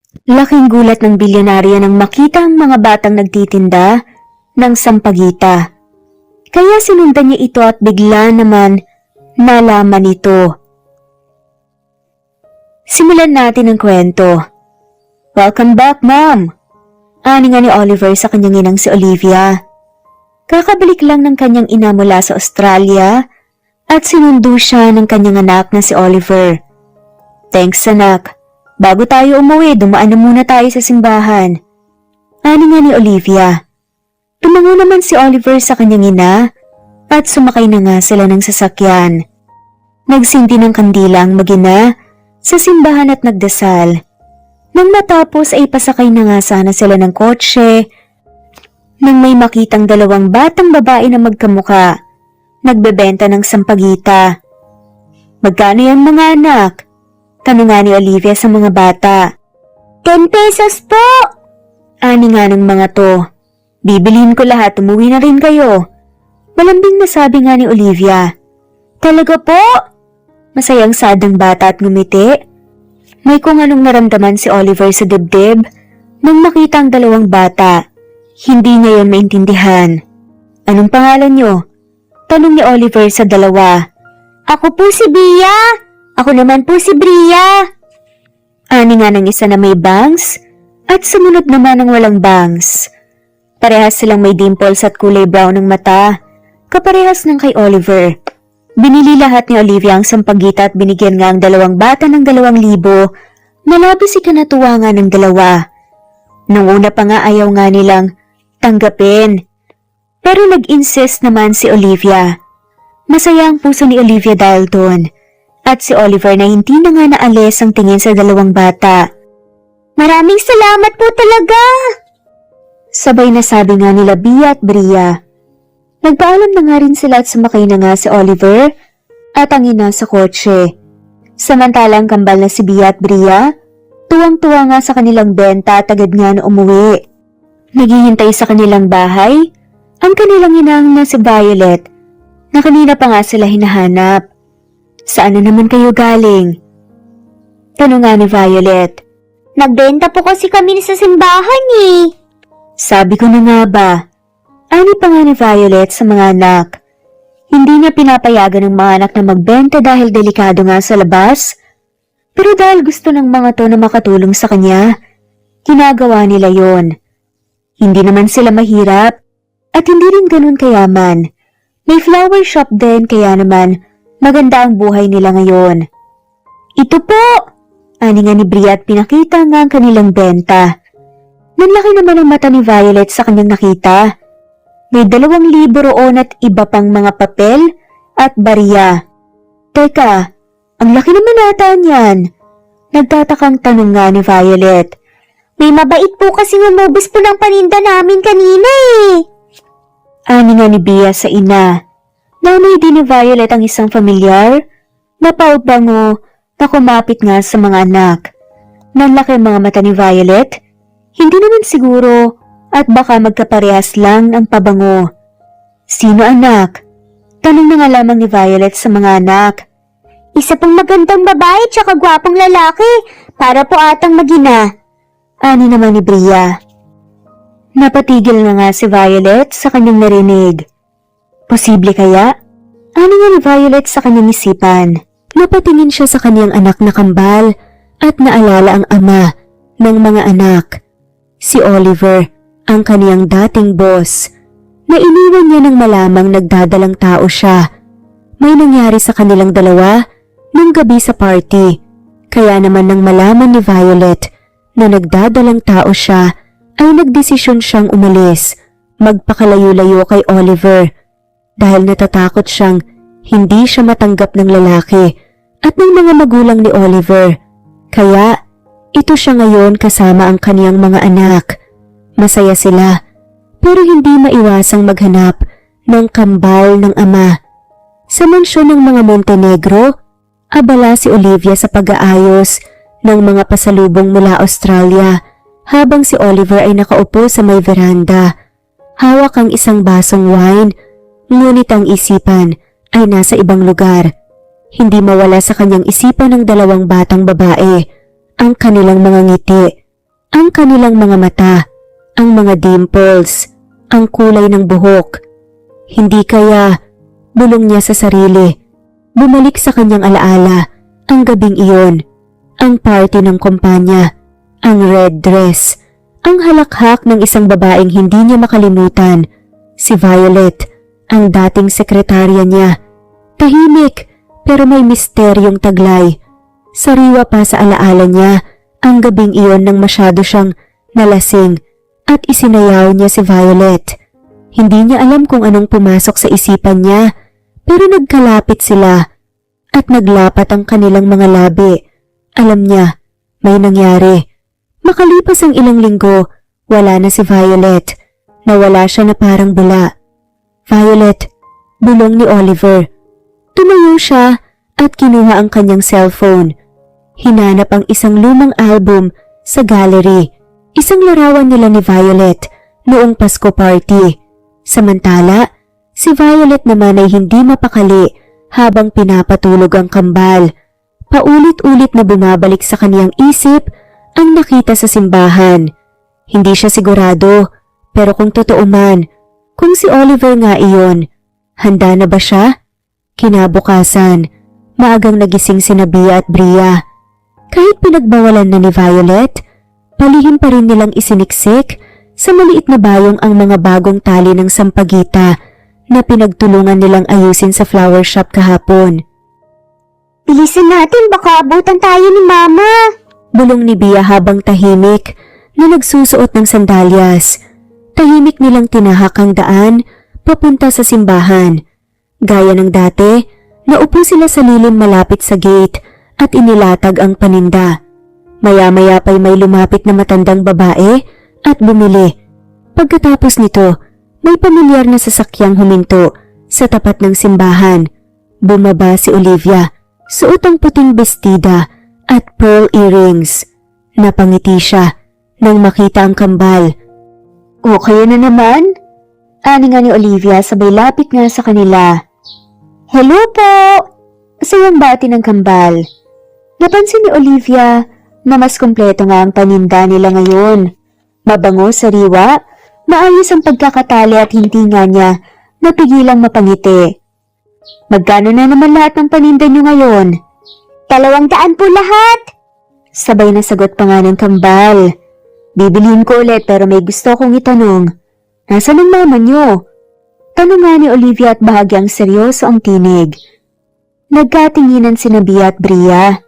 Laking gulat ng bilyonarya nang makita ang mga batang nagtitinda ng sampagita. Kaya sinundan niya ito at bigla naman nalaman ito. Simulan natin ang kwento. Welcome back, ma'am. Ani nga ni Oliver sa kanyang inang si Olivia. Kakabalik lang ng kanyang ina mula sa Australia at sinundo siya ng kanyang anak na si Oliver. Thanks, anak. Bago tayo umuwi, dumaan na muna tayo sa simbahan. Ani nga ni Olivia. Tumango naman si Oliver sa kanyang ina at sumakay na nga sila ng sasakyan. Nagsindi ng kandila ang mag-ina sa simbahan at nagdasal. Nang matapos ay pasakay na nga sana sila ng kotse nang may makitang dalawang batang babae na magkamuka. Nagbebenta ng sampagita. Magkano yan mga anak? Tanong nga ni Olivia sa mga bata. 10 pesos po! Ani nga ng mga to. Bibilihin ko lahat, umuwi na rin kayo. Malambing na sabi nga ni Olivia. Talaga po? Masayang sadang bata at ngumiti. May kung anong naramdaman si Oliver sa dibdib nang makita ang dalawang bata. Hindi niya yon maintindihan. Anong pangalan niyo? Tanong ni Oliver sa dalawa. Ako po si Bia. Ako naman po si Bria. Ani nga ng isa na may bangs at sumunod naman ang walang bangs. Parehas silang may dimples at kulay brown ng mata, kaparehas ng kay Oliver. Binili lahat ni Olivia ang sampagita at binigyan nga ang dalawang bata ng 2,000 na labis ikanatuwa nga ng dalawa. Nung una pa nga ayaw nga nilang tanggapin. Pero nag-insist naman si Olivia. Masaya ang puso ni Olivia dahil doon. At si Oliver na hindi na nga naalis ang tingin sa dalawang bata. Maraming salamat po talaga! Sabay na sabi nga nila Bia at Bria. Nagpaalam na nga rin sila at sumakay na nga si Oliver at ang ina sa kotse. Samantalang kambal na si Bia at Bria, tuwang-tuwa nga sa kanilang benta at agad nga na umuwi. Naghihintay sa kanilang bahay ang kanilang inang na si Violet na kanina pa nga sila hinahanap. Saan na naman kayo galing? Tanong nga ni Violet. Nagbenta po kasi kami sa simbahan eh. Sabi ko na nga ba. Ani pa nga ni Violet sa mga anak. Hindi niya pinapayagan ng mga anak na magbenta dahil delikado nga sa labas. Pero dahil gusto ng mga to na makatulong sa kanya, ginagawa nila yon. Hindi naman sila mahirap at hindi rin ganun kayaman. May flower shop din kaya naman maganda ang buhay nila ngayon. Ito po! Ani nga ni Bria at pinakita nga ang kanilang benta. Nanlaki naman ang mata ni Violet sa kanyang nakita. May 2,000 roon at iba pang mga papel at barya. Teka, ang laki naman ata niyan. Nagtatakang tanong nga ni Violet. May mabait po kasi umubos po ng paninda namin kanina eh. Ani nga ni Bia sa ina. Nanay din ni Violet ang isang familiar na paubango na kumapit nga sa mga anak. Nanlaki ang mga mata ni Violet. Hindi naman siguro at baka magkaparehas lang ang pabango. Sino anak? Tanong na nga lamang ni Violet sa mga anak. Isa pong magandang babae tsaka gwapong lalaki para po atang magina. Ani naman ni Bria. Napatigil na nga si Violet sa kanyang narinig. Posible kaya? Ani nga ni Violet sa kanyang isipan. Napatingin siya sa kanyang anak na kambal at naalala ang ama ng mga anak. Si Oliver, ang kaniyang dating boss, na iniwan niya nang malamang nagdadalang tao siya. May nangyari sa kanilang dalawa nung gabi sa party. Kaya naman nang malaman ni Violet na nagdadalang tao siya, ay nagdesisyon siyang umalis, magpakalayo-layo kay Oliver. Dahil natatakot siyang hindi siya matanggap ng lalaki at ng mga magulang ni Oliver. Kaya ito siya ngayon kasama ang kaniyang mga anak. Masaya sila pero hindi maiwasang maghanap ng kambal ng ama. Sa mansyon ng mga Montenegro, abala si Olivia sa pag-aayos ng mga pasalubong mula Australia habang si Oliver ay nakaupo sa may veranda. Hawak ang isang basong wine. Ngunit ang isipan ay nasa ibang lugar. Hindi mawala sa kanyang isipan ng dalawang batang babae ang kanilang mga ngiti. Ang kanilang mga mata, ang mga dimples, ang kulay ng buhok. Hindi kaya, bulong niya sa sarili. Bumalik sa kanyang alaala ang gabing iyon, ang party ng kumpanya, ang red dress, ang halakhak ng isang babaeng hindi niya makalimutan, si Violet, ang dating sekretarya niya. Tahimik pero may misteryong taglay. Sariwa pa sa alaala niya ang gabing iyon nang masyado siyang nalasing at isinayaw niya si Violet. Hindi niya alam kung anong pumasok sa isipan niya, pero nagkalapit sila at naglapat ang kanilang mga labi. Alam niya, may nangyari. Makalipas ang ilang linggo, wala na si Violet. Nawala siya na parang bula. Violet, bulong ni Oliver. Tumayo siya at kinuha ang kanyang cellphone. Hinanap ang isang lumang album sa gallery. Isang larawan nila ni Violet noong Pasko party. Samantala, si Violet naman ay hindi mapakali habang pinapatulog ang kambal. Paulit-ulit na bumabalik sa kaniyang isip ang nakita sa simbahan. Hindi siya sigurado, pero kung totoo man, kung si Oliver nga iyon, handa na ba siya? Kinabukasan, maagang nagising sina Bea at Bria. Kahit pinagbawalan na ni Violet, palihim pa rin nilang isiniksik sa maliit na bayong ang mga bagong tali ng sampagita na pinagtulungan nilang ayusin sa flower shop kahapon. Bilisan natin, baka abutan tayo ni Mama. Bulong ni Bea habang tahimik na nagsusuot ng sandalyas. Tahimik nilang tinahak ang daan papunta sa simbahan. Gaya ng dati, naupo sila sa lilim malapit sa gate at inilatag ang paninda. Maya-maya pa'y may lumapit na matandang babae at bumili. Pagkatapos nito, may pamilyar na sasakyang huminto sa tapat ng simbahan. Bumaba si Olivia, suot ang puting bestida at pearl earrings. Napangiti siya nang makita ang kambal. O kayo na naman? Ani nga ni Olivia sabay lapit nga sa kanila. Hello po! Sayang bati ng kambal. Napansin ni Olivia na mas kumpleto nga ang paninda nila ngayon. Mabango, sariwa, maayos ang pagkakatali at hindi nga niya napigilang mapangiti. Magkano na naman lahat ng paninda niyo ngayon? 200 po lahat! Sabay na sagot pa nga ng kambal. Bibilihin ko ulit pero may gusto kong itanong. Nasaan ang mama niyo? Tanong nga ni Olivia at bahagyang seryoso ang tinig. Nagkatinginan sina Bea at Bria.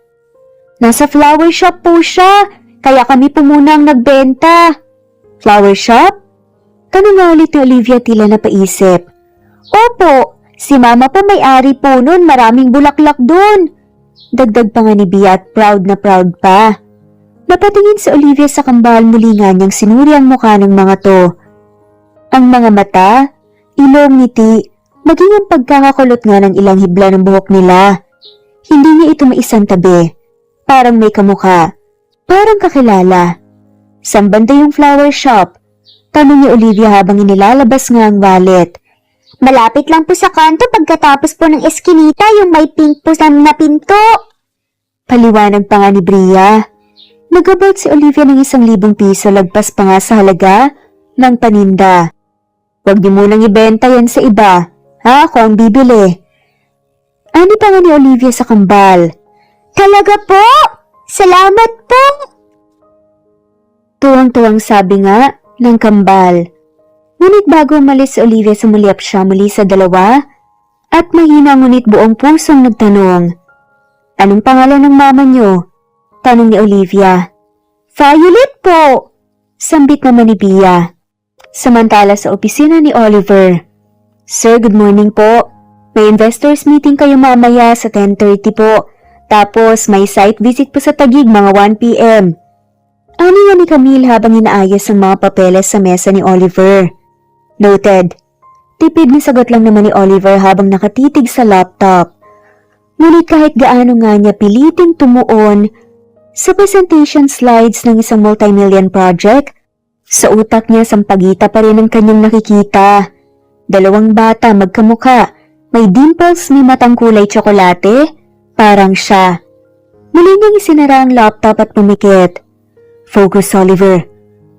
Nasa flower shop po siya, kaya kami po muna ang nagbenta. Flower shop? Tanong nga ulit ni Olivia tila napaisip. Opo, si Mama po may-ari po nun, maraming bulaklak dun. Dagdag pa nga ni Bea at proud na proud pa. Napatingin si Olivia sa kambal, muli nga niyang sinuri ang mukha ng mga to. Ang mga mata, ilong, ngiti, maging ang pagkakakulot nga ng ilang hibla ng buhok nila. Hindi niya ito maisang tabi. Parang may kamukha. Parang kakilala. Saan banda yung flower shop? Tanong ni Olivia habang inilalabas nga ang wallet. Malapit lang po sa kanto pagkatapos po ng eskinita yung may pink po na pinto. Paliwanag pa nga ni Bria. Nag-abot si Olivia ng 1,000 piso lagpas pa nga sa halaga ng paninda. Huwag niyo munang ibenta yan sa iba. Ha, ako ang bibili. Ani pa nga ni Olivia sa kambal. Talaga po? Salamat po! Tuwang-tuwang sabi nga ng kambal. Ngunit bago umalis si Olivia, sumulyap siya muli sa dalawa at mahina ngunit buong pusong nagtanong. Anong pangalan ng mama niyo? Tanong ni Olivia. Violet po! Sambit naman ni Bea. Samantala sa opisina ni Oliver. Sir, good morning po. May investors meeting kayo mamaya sa 10:30 po. Tapos may site visit po sa Taguig mga 1 p.m. Ani nga ni Camille habang inaayos ang mga papeles sa mesa ni Oliver. Noted. Tipid na sagot lang naman ni Oliver habang nakatitig sa laptop. Ngunit kahit gaano nga niya piliting tumuon sa presentation slides ng isang multi-million project, sa utak niya sampagita pa rin ang kanyang nakikita. 2 bata magkamukha, may dimples, may matang kulay tsokolate, parang siya. Muli niyang isinara ang laptop at pumikit. Focus, Oliver.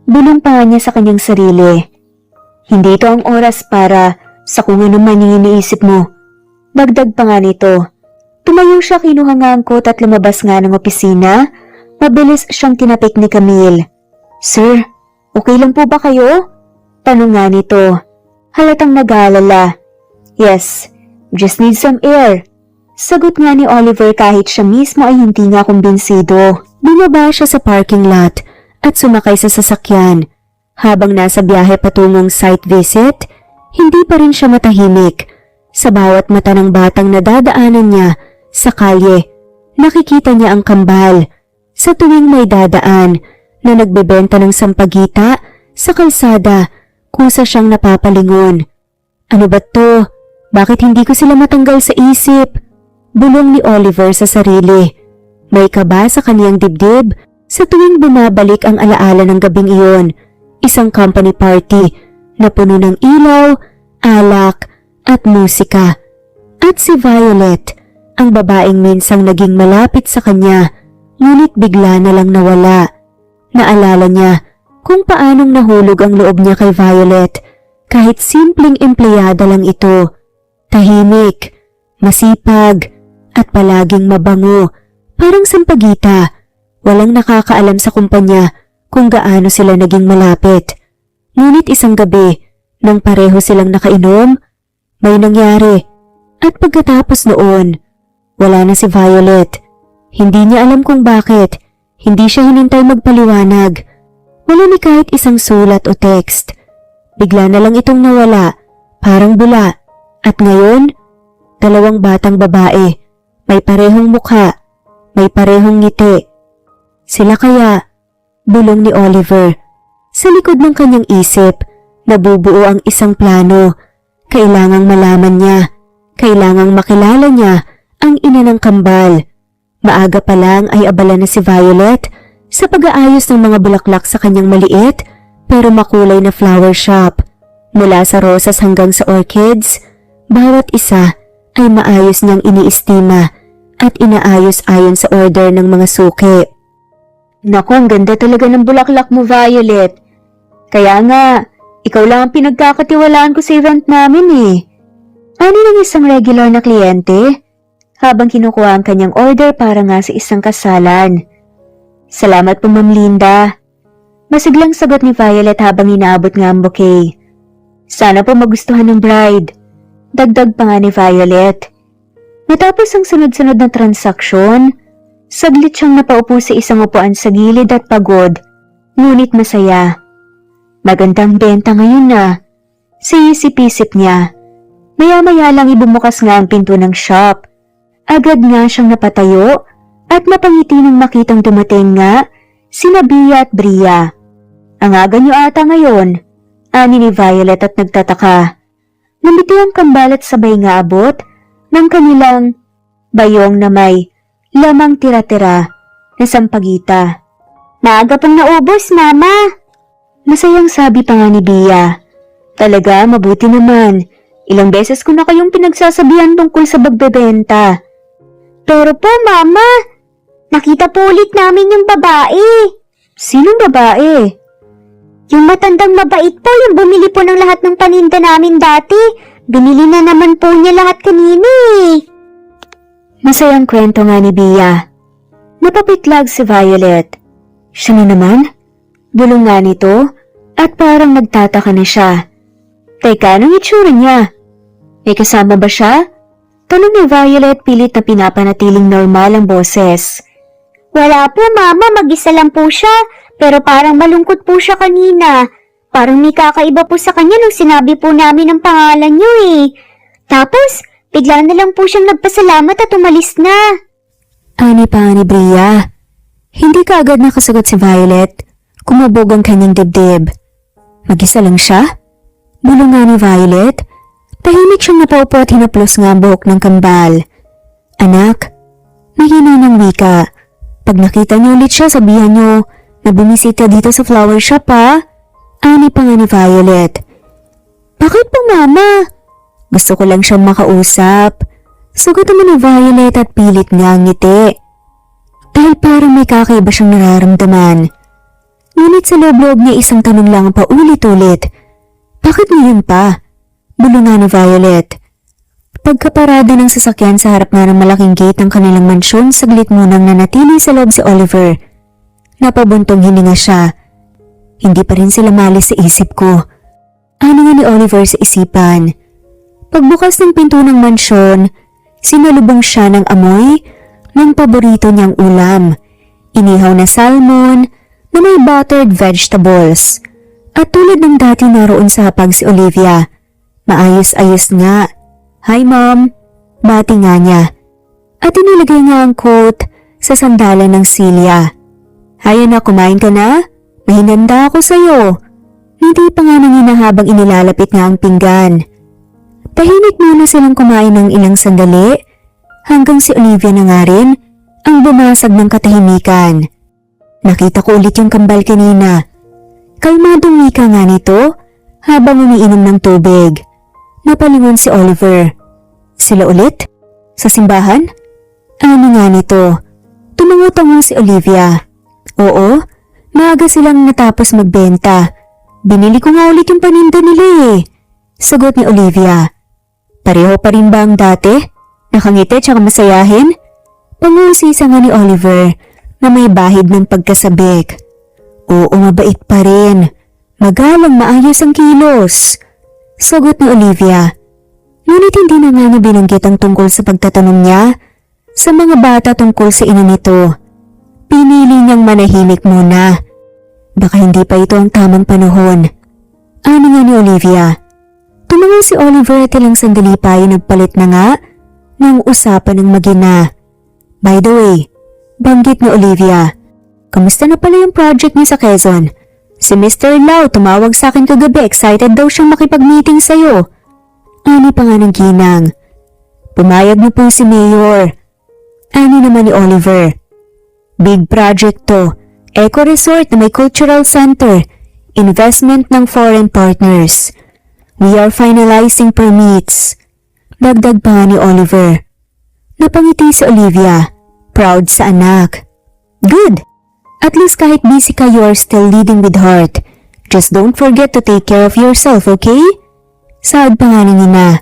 Bulong pa nga niya sa kanyang sarili. Hindi ito ang oras para sa kung ano man yung iniisip mo. Dagdag pa nga nito. Tumayo siya, kinuha nga ang coat at lumabas nga ng opisina. Mabilis siyang tinapik ni Camille. Sir, okay lang po ba kayo? Tanong nga nito. Halatang nag-aalala. Yes, just need some air. Sagot nga ni Oliver kahit siya mismo ay hindi nga kumbinsido. Bumaba siya sa parking lot at sumakay sa sasakyan. Habang nasa biyahe patungong site visit, hindi pa rin siya matahimik. Sa bawat mata ng batang nadadaanan niya sa kalye, nakikita niya ang kambal. Sa tuwing may dadaan na nagbebenta ng sampagita sa kalsada, kusa siyang napapalingon. Ano ba to? Bakit hindi ko sila matanggal sa isip? Bulong ni Oliver sa sarili. May kaba sa kaniyang dibdib sa tuwing bumabalik ang alaala ng gabing iyon. Isang company party na puno ng ilaw, alak at musika. At si Violet, ang babaeng minsang naging malapit sa kanya, ngunit bigla na lang nawala. Naalala niya kung paanong nahulog ang loob niya kay Violet, kahit simpleng empleyada lang ito. Tahimik, masipag, at palaging mabango, parang sampagita. Walang nakakaalam sa kumpanya kung gaano sila naging malapit. Ngunit isang gabi, nang pareho silang nakainom, may nangyari. At pagkatapos noon, wala na si Violet. Hindi niya alam kung bakit. Hindi siya hinintay magpaliwanag. Wala ni kahit isang sulat o text. Bigla na lang itong nawala, parang bula. At ngayon, dalawang batang babae, may parehong mukha, may parehong ngiti. Sila kaya, bulong ni Oliver. Sa likod ng kanyang isip, nabubuo ang isang plano. Kailangang malaman niya, kailangang makilala niya ang ina ng kambal. Maaga pa lang ay abala na si Violet sa pag-aayos ng mga bulaklak sa kanyang maliit pero makulay na flower shop. Mula sa rosas hanggang sa orchids, bawat isa ay maayos niyang iniistima at inaayos ayon sa order ng mga suki. Naku, ang ganda talaga ng bulaklak mo, Violet. Kaya nga, ikaw lang ang pinagkakatiwalaan ko sa event namin eh. Ani ng isang regular na kliyente habang kinukuha ang kanyang order para nga sa isang kasalan. Salamat po, Ma'am Linda. Masiglang sagot ni Violet habang inaabot nga ang bouquet. Sana po magustuhan ng bride. Dagdag pa nga ni Violet. Matapos ang sunod-sunod na transaksyon, saglit siyang napaupo sa isang upuan sa gilid at pagod, ngunit masaya. Magandang benta ngayon na. Siisip-isip niya. Maya-maya lang ibumukas nga ang pinto ng shop. Agad nga siyang napatayo at napangiti nang makitang dumating nga sina Bia at Bria. Ang aga niyo ata ngayon, ani ni Violet at nagtataka. Namiti ang kambal at sabay nga abot ng kanilang bayong na may lamang tira-tira na sampagita. Maaga pang naubos, Mama. Masayang sabi pa nga ni Bia. Talaga, mabuti naman. Ilang beses ko na kayong pinagsasabihan tungkol sa pagbebenta. Pero po, Mama, nakita po ulit namin yung babae. Sinong babae? Yung matandang mabait po, yung bumili po ng lahat ng paninda namin dati. Binili na naman po niya lahat kanina eh. Masayang kwento nga ni Bia. Napapitlag si Violet. Siya na naman? Bulong nga nito at parang nagtataka na siya. Teka, anong itsura niya? May kasama ba siya? Tanong ni Violet pilit na pinapanatiling normal ang boses. Wala po, Mama, mag-isa lang po siya, pero parang malungkot po siya kanina. Parang may kakaiba po sa kanya nung sinabi po namin ang pangalan niyo eh. Tapos, bigla na lang po siyang nagpasalamat at umalis na. Ani pa ni Bria. Hindi ka agad nakasagot si Violet. Kumabog ang kanyang dibdib. Mag-isa lang siya? Bulong nga ni Violet. Tahimik siyang napaupo at hinaplos nga ang buhok ng kambal. Anak, mahina ng wika. Pag nakita niyo ulit siya, sabihan niyo na bumisita dito sa flower shop ha? Ani pa nga ni Violet. Bakit po, Mama? Gusto ko lang siyang makausap. Sagot naman ni Violet at pilit nga ang ngiti. Dahil parang may kakaiba siyang nararamdaman. Ngunit sa loob-loob niya isang tanong lang ang paulit-ulit. Bakit ngayon pa? Bulungan ni Violet. Pagkaparada ng sasakyan sa harap na ng malaking gate ng kanilang mansyon, saglit munang nanatili sa loob si Oliver. Napabuntong hininga siya. Hindi pa rin sila malis sa isip ko. Ano nga ni Oliver sa isipan? Pagbukas ng pinto ng mansyon, sinalubong siya ng amoy ng paborito niyang ulam. Inihaw na salmon na may buttered vegetables. At tulad ng dati naroon sa hapag si Olivia, maayos-ayos nga. Hi mom, bati nga niya. At inilagay nga ang coat sa sandalan ng Celia. Hay anak, kumain ka na? May hinanda ako sa'yo. Hindi pa nga nangina habang inilalapit nga ang pinggan. Tahimik muna silang kumain ng ilang sandali hanggang si Olivia na nga rin ang bumasag ng katahimikan. Nakita ko ulit yung kambal kanina. Kalmadong wika nga nito habang umiinom ng tubig. Napalingon si Oliver. Sila ulit? Sa simbahan? Ano nga nito? Tumango-tango si Olivia. Oo, maaga silang natapos magbenta. Binili ko nga ulit yung paninda nila eh. Sagot ni Olivia. Pareho pa rin ba ang dati? Nakangiti tsaka masayahin? Pangusisa nga ni Oliver na may bahid ng pagkasabik. Oo, mabait pa rin. Magalang maayos ang kilos. Sagot ni Olivia. Ngunit hindi na nga niya binanggit ang tungkol sa pagtatanong niya sa mga bata tungkol sa ina nito. Pinili niyang manahimik muna. Baka hindi pa ito ang tamang panahon. Ano nga ni Olivia? Tumango si Oliver at ilang sandali pa ay nagpalit na nga ng usapan ng mag-ina. By the way, banggit ni Olivia, kamusta na pala yung project niya sa Quezon? Si Mr. Lau tumawag sa akin kagabi, excited daw siyang makipag-meeting sa'yo. Ani pa nga ng ginang. Pumayag na po si Mayor. Ani naman ni Oliver. Big project to. Eco Resort na may cultural center. Investment ng foreign partners. We are finalizing permits. Dagdag pa nga ni Oliver. Napangiti si Olivia. Proud sa anak. Good. At least kahit busy ka, you are still leading with heart. Just don't forget to take care of yourself, okay? Saad pa nga ng ina.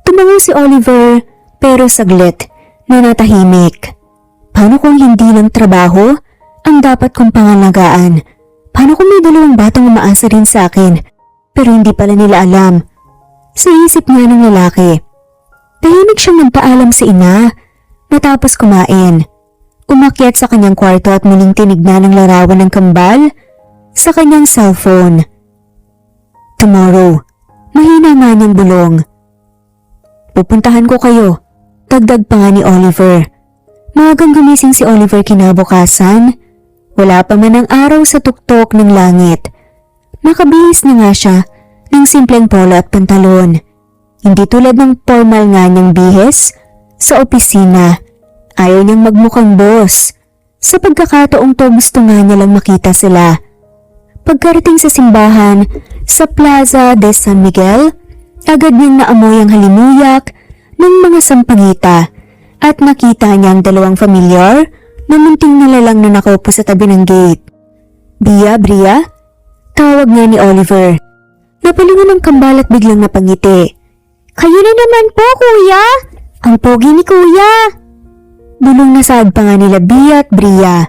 Tumango si Oliver pero saglit na natahimik. Paano kung hindi lang trabaho ang dapat kong pangalagaan? Paano kung may dalawang batang umaasa rin sa akin pero hindi pala nila alam? Sa isip nga ng lalaki. Tahimik siyang nagpaalam sa ina matapos kumain. Umakyat sa kanyang kwarto at muling tinignan ang larawan ng kambal sa kanyang cellphone. Tomorrow, mahina nga niyang bulong. Pupuntahan ko kayo, dagdag pa nga ni Oliver. Maagang gumising si Oliver kinabukasan. Wala pa man ang araw sa tuktok ng langit. Nakabihis na nga siya ng simpleng polo at pantalon. Hindi tulad ng formal nga niyang bihis sa opisina. Ayaw niyang magmukhang boss. Sa pagkakataong to gusto nga niya lang makita sila. Pagkarating sa simbahan sa Plaza de San Miguel, agad niyang naamoy ang halimuyak ng mga sampangita at nakita niya ang dalawang familiar na munting nalalang na nakaupo sa tabi ng gate. Bria? Tawag nga ni Oliver. Napalingon ang kambal at biglang napangiti. Kayo na naman po, kuya! Ang pogi ni kuya! Bulong na saad pa nga nila Bia at Bria.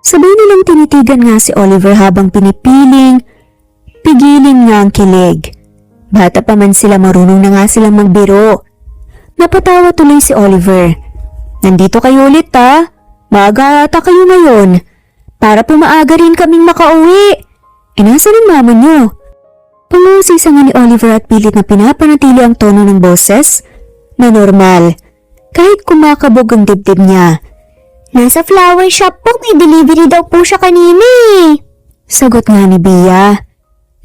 Sabay nilang tinitigan nga si Oliver habang pinipiling pigilin nga ang kilig. Bata pa man sila, marunong na nga silang magbiro. Napatawa tuloy si Oliver. Nandito kayo ulit ha? Maaga ata kayo ngayon. Para pumaaga rin kaming makauwi. Nasaan ang mama niyo? Pangusisa nga ni Oliver at pilit na pinapanatili ang tono ng boses na normal. Kahit kumakabog ang dibdib niya. Nasa flower shop po, may delivery daw po siya kanina eh. Sagot nga ni Bia.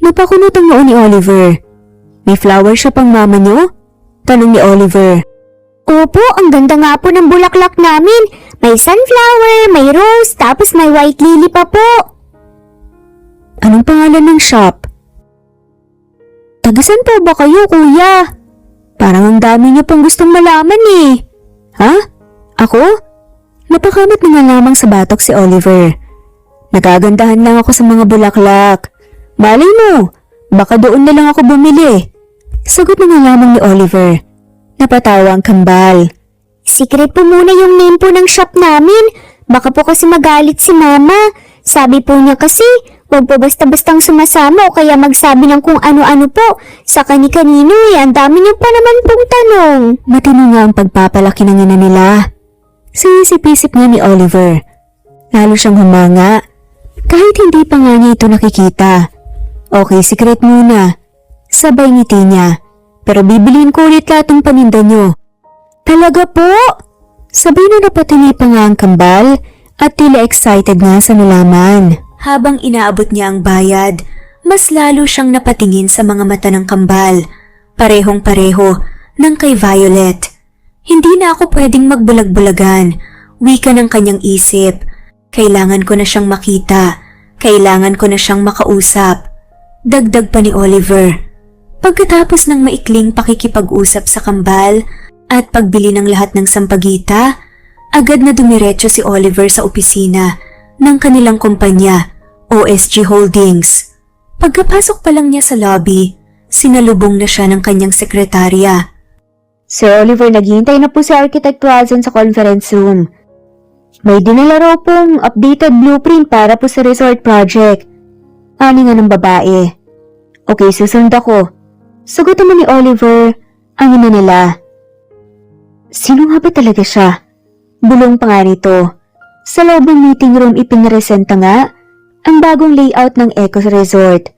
Napakunot ang noon ni Oliver. May flower shop ang mama niyo? Tanong ni Oliver. Opo, ang ganda nga po ng bulaklak namin. May sunflower, may rose, tapos may white lily pa po. Anong pangalan ng shop? Tagasan po ba kayo, kuya? Parang ang dami niyo pong gustong malaman eh. Ha? Ako? Napakamot na nga lamang sa batok si Oliver. Nagagandahan lang ako sa mga bulaklak. Malay mo, baka doon na lang ako bumili. Sagot na nga lamang ni Oliver. Napatawa ang kambal. Secret po muna yung name po ng shop namin. Baka po kasi magalit si Mama. Sabi po niya kasi, huwag po basta-bastang sumasama o kaya magsabi ng kung ano-ano po. Sa kani-kanino ang dami niyo pa naman pong tanong. Matino nga ang pagpapalaki ng ina nila. Sinisip-isip nga ni Oliver. Lalo siyang humanga. Kahit hindi pa nga niya ito nakikita. Okay, secret muna. Sabay ngiti niya. Pero bibiliin ko ulit lahat ng paninda niyo. Talaga po? Sabay na napatili pa nga ang kambal at tila excited nga sa nalaman. Habang inaabot niya ang bayad, mas lalo siyang napatingin sa mga mata ng kambal. Parehong-pareho ng kay Violet. Hindi na ako pwedeng magbulag-bulagan. Wika ng kanyang isip. Kailangan ko na siyang makita. Kailangan ko na siyang makausap. Dagdag pa ni Oliver. Pagkatapos ng maikling pakikipag-usap sa kambal at pagbili ng lahat ng sampagita, agad na dumiretso si Oliver sa opisina ng kanilang kumpanya, OSG Holdings. Pagkapasok pa lang niya sa lobby, sinalubong na siya ng kanyang sekretarya. Sir Oliver, naghihintay na po si Architect Watson sa conference room. May dinala raw pong updated blueprint para po sa resort project. Ani nga ng babae. Okay, susunod ako. Sagot naman ni Oliver, ang ina nila. Sino nga ba talaga siya? Bulong pa nga nito. Sa loob ng meeting room ipinresenta nga ang bagong layout ng Eco Resort.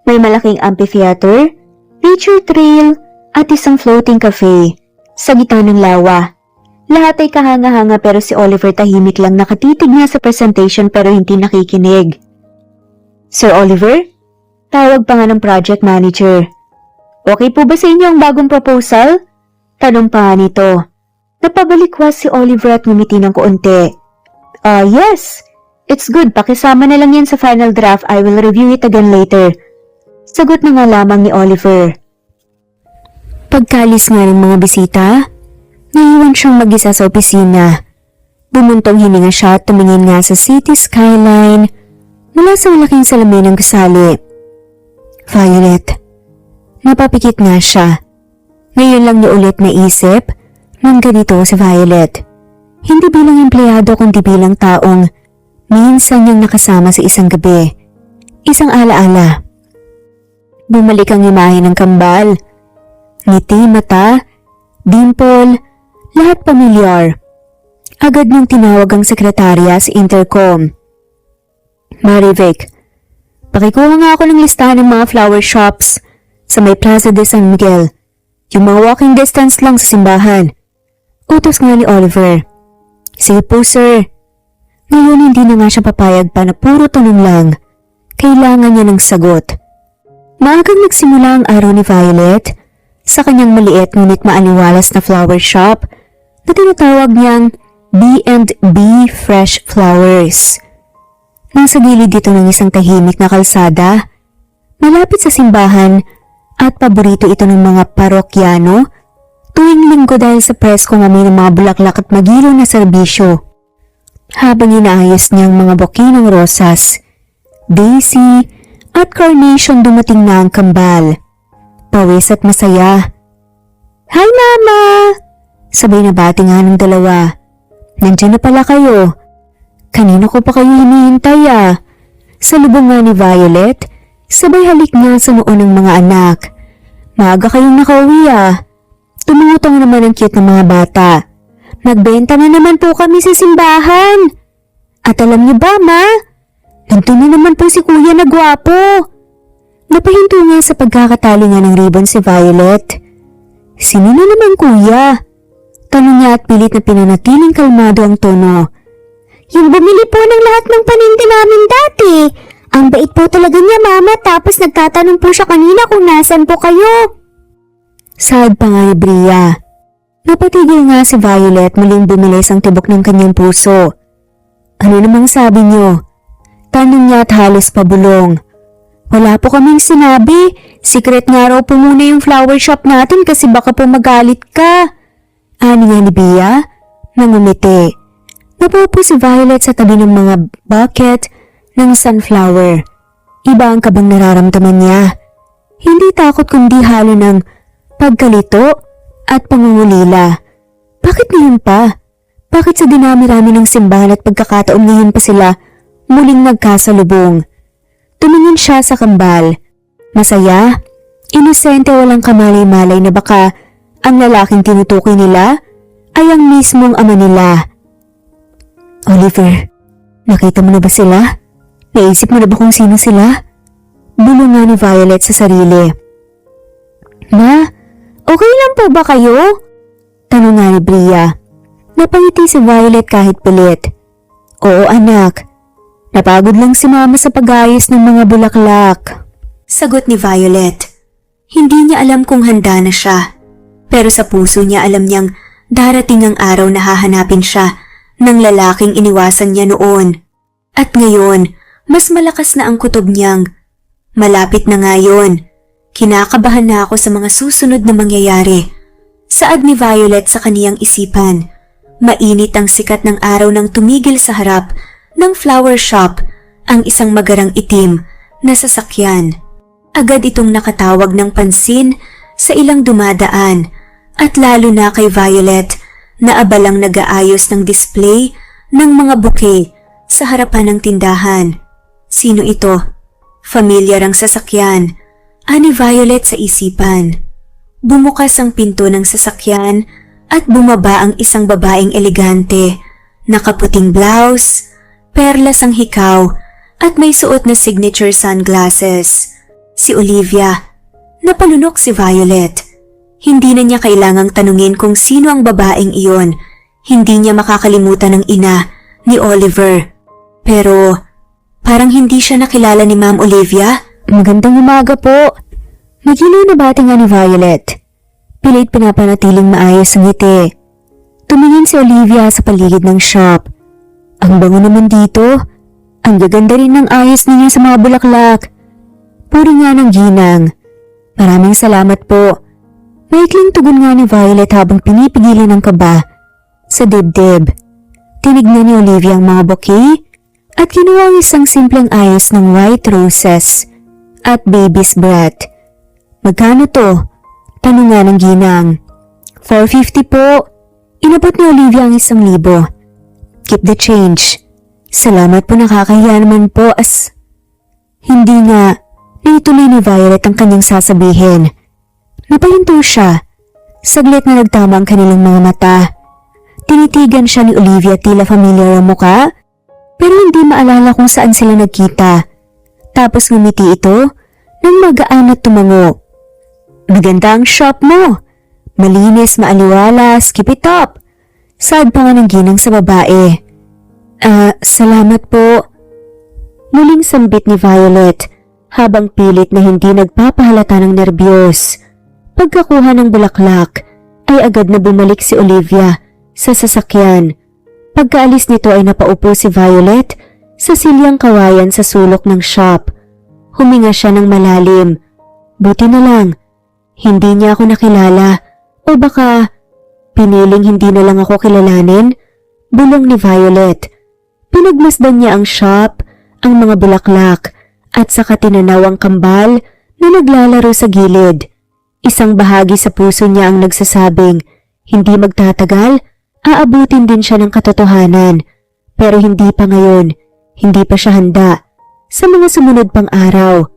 May malaking amphitheater, nature trail, at isang floating cafe sa gitna ng lawa. Lahat ay kahanga-hanga pero si Oliver tahimik lang nakatitig nga sa presentation pero hindi nakikinig. Sir Oliver? Tawag pa nga ng project manager. Okay po ba sa inyo ang bagong proposal? Tanong pa nga nito. Napabalikwas si Oliver at ngumiti ng kaunti. Yes. It's good. Pakisama na lang yan sa final draft. I will review it again later. Sagot na nga lamang ni Oliver. Pagkalis nga ng mga bisita, naiwan siyang mag-isa sa opisina. Bumuntong hininga siya at tumingin nga sa city skyline mula sa malaking salamin ng gusali. Violet. Napapikit nga siya. Ngayon lang niya ulit naisip nang ganito si Violet. Hindi bilang empleyado kundi bilang taong minsan niyang nakasama sa isang gabi. Isang alaala. Bumalik ang imahe ng kambal. Ngiti, mata, dimple, lahat pamilyar. Agad niyang tinawag ang sekretarya sa intercom. Marivic, pakikuha nga ako ng listahan ng mga flower shops sa may Plaza de San Miguel. Yung mga walking distance lang sa simbahan. Utos nga ni Oliver. Sige po, sir. Ngayon hindi na nga siya papayag pa na puro tanong lang. Kailangan niya ng sagot. Maagang nagsimula ang araw ni Violet sa kanyang maliit ngunit maaliwalas na flower shop na tinatawag niyang B&B Fresh Flowers. Nasa gilid dito ng isang tahimik na kalsada, malapit sa simbahan at paborito ito ng mga parokyano tuwing linggo dahil sa presko ng mga bulaklak at magiliw na serbisyo. Habang inaayos niyang mga buke ng rosas, daisy at carnation dumating na ang kambal. Pawis at masaya. Hi, Mama! Sabay na bati nga ng dalawa. Nandiyan na pala kayo. Kanina ko pa kayo hinihintay Salubong nga ni Violet, sabay halik nga sa noo ng mga anak. Maaga kayong nakauwi Tumutong naman ang cute ng mga bata. Nagbenta na naman po kami sa simbahan. At alam niyo ba, Ma? Nandun na naman po si Kuya na gwapo. Napahinto nga sa pagkakatali nga ng ribbon si Violet. Sino na naman kuya? Tanong niya at pilit na pinanatiling kalmado ang tono. Yung bumili po ng lahat ng paninda namin dati. Ang bait po talaga niya, Mama, tapos nagtatanong po siya kanina kung nasan po kayo. Sad pa nga ni Bria. Napatigil nga si Violet muling bumilis ang tibok ng kanyang puso. Ano namang sabi niyo? Tanong niya at halos pabulong. Wala po kaming sinabi. Secret nga raw po muna yung flower shop natin kasi baka po magalit ka. Ani nga ni Bia, nangumiti. Napupo si Violet sa tabi ng mga bucket ng sunflower. Iba ang kabang nararamdaman niya. Hindi takot kundi halo ng pagkalito at pangungulila. Bakit ngayon pa? Bakit sa dinami-rami ng simbahan at pagkakataon ngayon pa sila muling nagkasalubong? Tumingin siya sa kambal. Masaya, inosente, walang kamalay-malay na baka ang lalaking tinutukoy nila ay ang mismong ama nila. Oliver, nakita mo na ba sila? Naisip mo na ba kung sino sila? Bulungan ni Violet sa sarili. Ma, okay lang po ba kayo? Tanong nga ni Bria. Napangiti si Violet kahit pilit. Oo anak, napagod lang si mama sa pag-ayos ng mga bulaklak. Sagot ni Violet. Hindi niya alam kung handa na siya. Pero sa puso niya alam niyang darating ang araw na hahanapin siya ng lalaking iniwasan niya noon. At ngayon, mas malakas na ang kutob niyang. Malapit na ngayon. Kinakabahan na ako sa mga susunod na mangyayari. Saad ni Violet sa kaniyang isipan. Mainit ang sikat ng araw nang tumigil sa harap ng flower shop ang isang magarang itim na sasakyan. Agad itong nakatawag ng pansin sa ilang dumadaan at lalo na kay Violet na abalang nag-aayos ng display ng mga bouquet sa harapan ng tindahan. Sino ito? Familiar ang sasakyan, ani Violet sa isipan. Bumukas ang pinto ng sasakyan at bumaba ang isang babaeng elegante, nakaputing blouse, perlas ang hikaw at may suot na signature sunglasses. Si Olivia. Napalunok si Violet. Hindi na niya kailangang tanungin kung sino ang babaeng iyon. Hindi niya makakalimutan ang ina ni Oliver. Pero parang hindi siya nakilala ni Ma'am Olivia. Magandang umaga po. Nagiliw na bati nga ni Violet. Pilit pinapanatiling maayos ang ngiti. Tumingin si Olivia sa paligid ng shop. Ang bango naman dito. Ang gaganda rin ng ayos ninyo sa mga bulaklak. Puri nga ng ginang. Maraming salamat po. Maikling tugon nga ni Violet habang pinipigilan ng kaba sa dibdib. Tinignan ni Olivia ang mga bouquet at kinuha ang isang simpleng ayos ng white roses at baby's breath. Magkano to? Tanong nga ng ginang. $4.50 po. Inabot ni Olivia ang 1,000. Keep the change. Salamat po, nakakahiya naman po as... Hindi nga. Naituloy ni Violet ang kanyang sasabihin. Napahinto siya. Saglit na nagtama ang kanilang mga mata. Tinitigan siya ni Olivia tila familiar ang muka, pero hindi maalala kung saan sila nagkita. Tapos ngumiti ito nang magaan at tumango. Maganda ang shop mo. Malinis, maaliwalas, keep it up. Saad pa nga ng ginang sa babae. Salamat po. Muling sambit ni Violet habang pilit na hindi nagpapahalata ng nerbiyos. Pagkakuha ng bulaklak ay agad na bumalik si Olivia sa sasakyan. Pagkaalis nito ay napaupo si Violet sa silyang kawayan sa sulok ng shop. Huminga siya ng malalim. Buti na lang, hindi niya ako nakilala o baka piniling hindi na lang ako kilalanin. Bulong ni Violet. Pinagmasdan niya ang shop, ang mga bulaklak at saka tinanaw ang kambal na naglalaro sa gilid. Isang bahagi sa puso niya ang nagsasabing hindi magtatagal, aabutin din siya ng katotohanan. Pero hindi pa ngayon, hindi pa siya handa. Sa mga sumunod pang araw,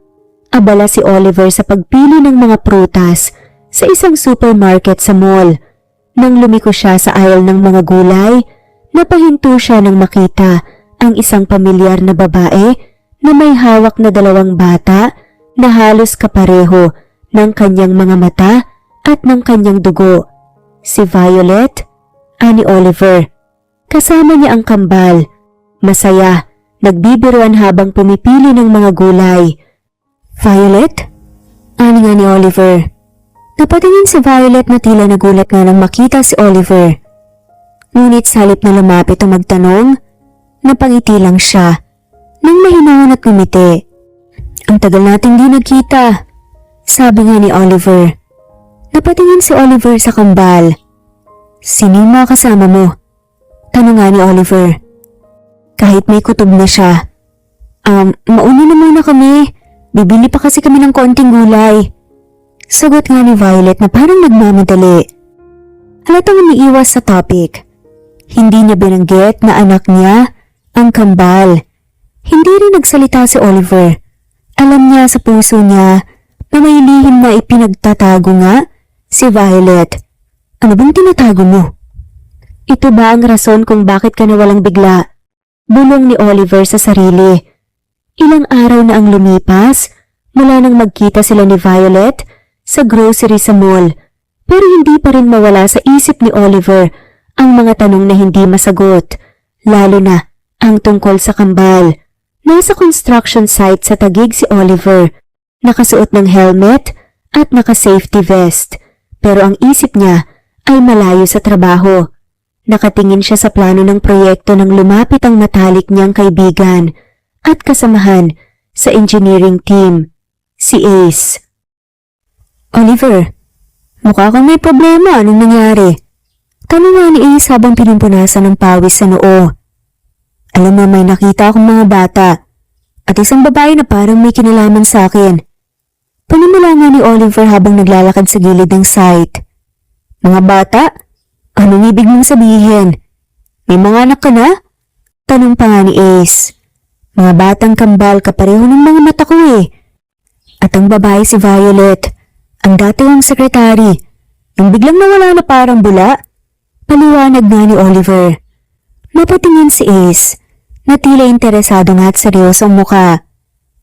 abala si Oliver sa pagpili ng mga prutas sa isang supermarket sa mall. Nang lumiko siya sa aisle ng mga gulay, napahinto siya nang makita ang isang pamilyar na babae na may hawak na 2 bata na halos kapareho ng kanyang mga mata at ng kanyang dugo. Si Violet, ani Oliver. Kasama niya ang kambal. Masaya, nagbibiruan habang pumipili ng mga gulay. Violet? Ani nga ni Oliver. Napatingin si Violet na tila nagulat nga nang makita si Oliver. Ngunit sa halip na lumapit o magtanong, napangiti lang siya nang mahinahon at ngumiti. Ang tagal nating di nagkita, sabi nga ni Oliver. Napatingin si Oliver sa kambal. Sino yung mga kasama mo? Tanong nga ni Oliver. Kahit may kutob na siya, Mauna na muna kami. Bibili pa kasi kami ng konting gulay. Sagot nga ni Violet na parang nagmamadali. Halatang umiiwas sa topic. Hindi niya binanggit na anak niya ang kambal. Hindi rin nagsalita si Oliver. Alam niya sa puso niya na may lihim na ipinagtatago nga si Violet. Ano bang tinatago mo? Ito ba ang rason kung bakit ka nawalang bigla? Bulong ni Oliver sa sarili. Ilang araw na ang lumipas mula nang magkita sila ni Violet sa grocery sa mall, pero hindi pa rin mawala sa isip ni Oliver ang mga tanong na hindi masagot, lalo na ang tungkol sa kambal. Nasa construction site sa Taguig si Oliver, nakasuot ng helmet at naka-safety vest, pero ang isip niya ay malayo sa trabaho. Nakatingin siya sa plano ng proyekto nang lumapit ang matalik niyang kaibigan at kasamahan sa engineering team, si Ace. Oliver, mukha kang may problema. Anong nangyari? Tanong nga ni Ace habang pinumpunasan ng pawis sa noo. Alam mo, may nakita akong mga bata at isang babae na parang may kinalaman sa akin. Panimula nga ni Oliver habang naglalakad sa gilid ng site. Mga bata? Anong ibig mong sabihin? May mga anak ka na? Tanong pa nga ni Ace. Mga batang kambal kapareho ng mga mata ko eh. At ang babae si Violet, ang dati kong sekretary, yung biglang nawala na parang bula. Paliwanag nga ni Oliver. Napatingin si Ace, na tila interesado nga at seryoso ang muka.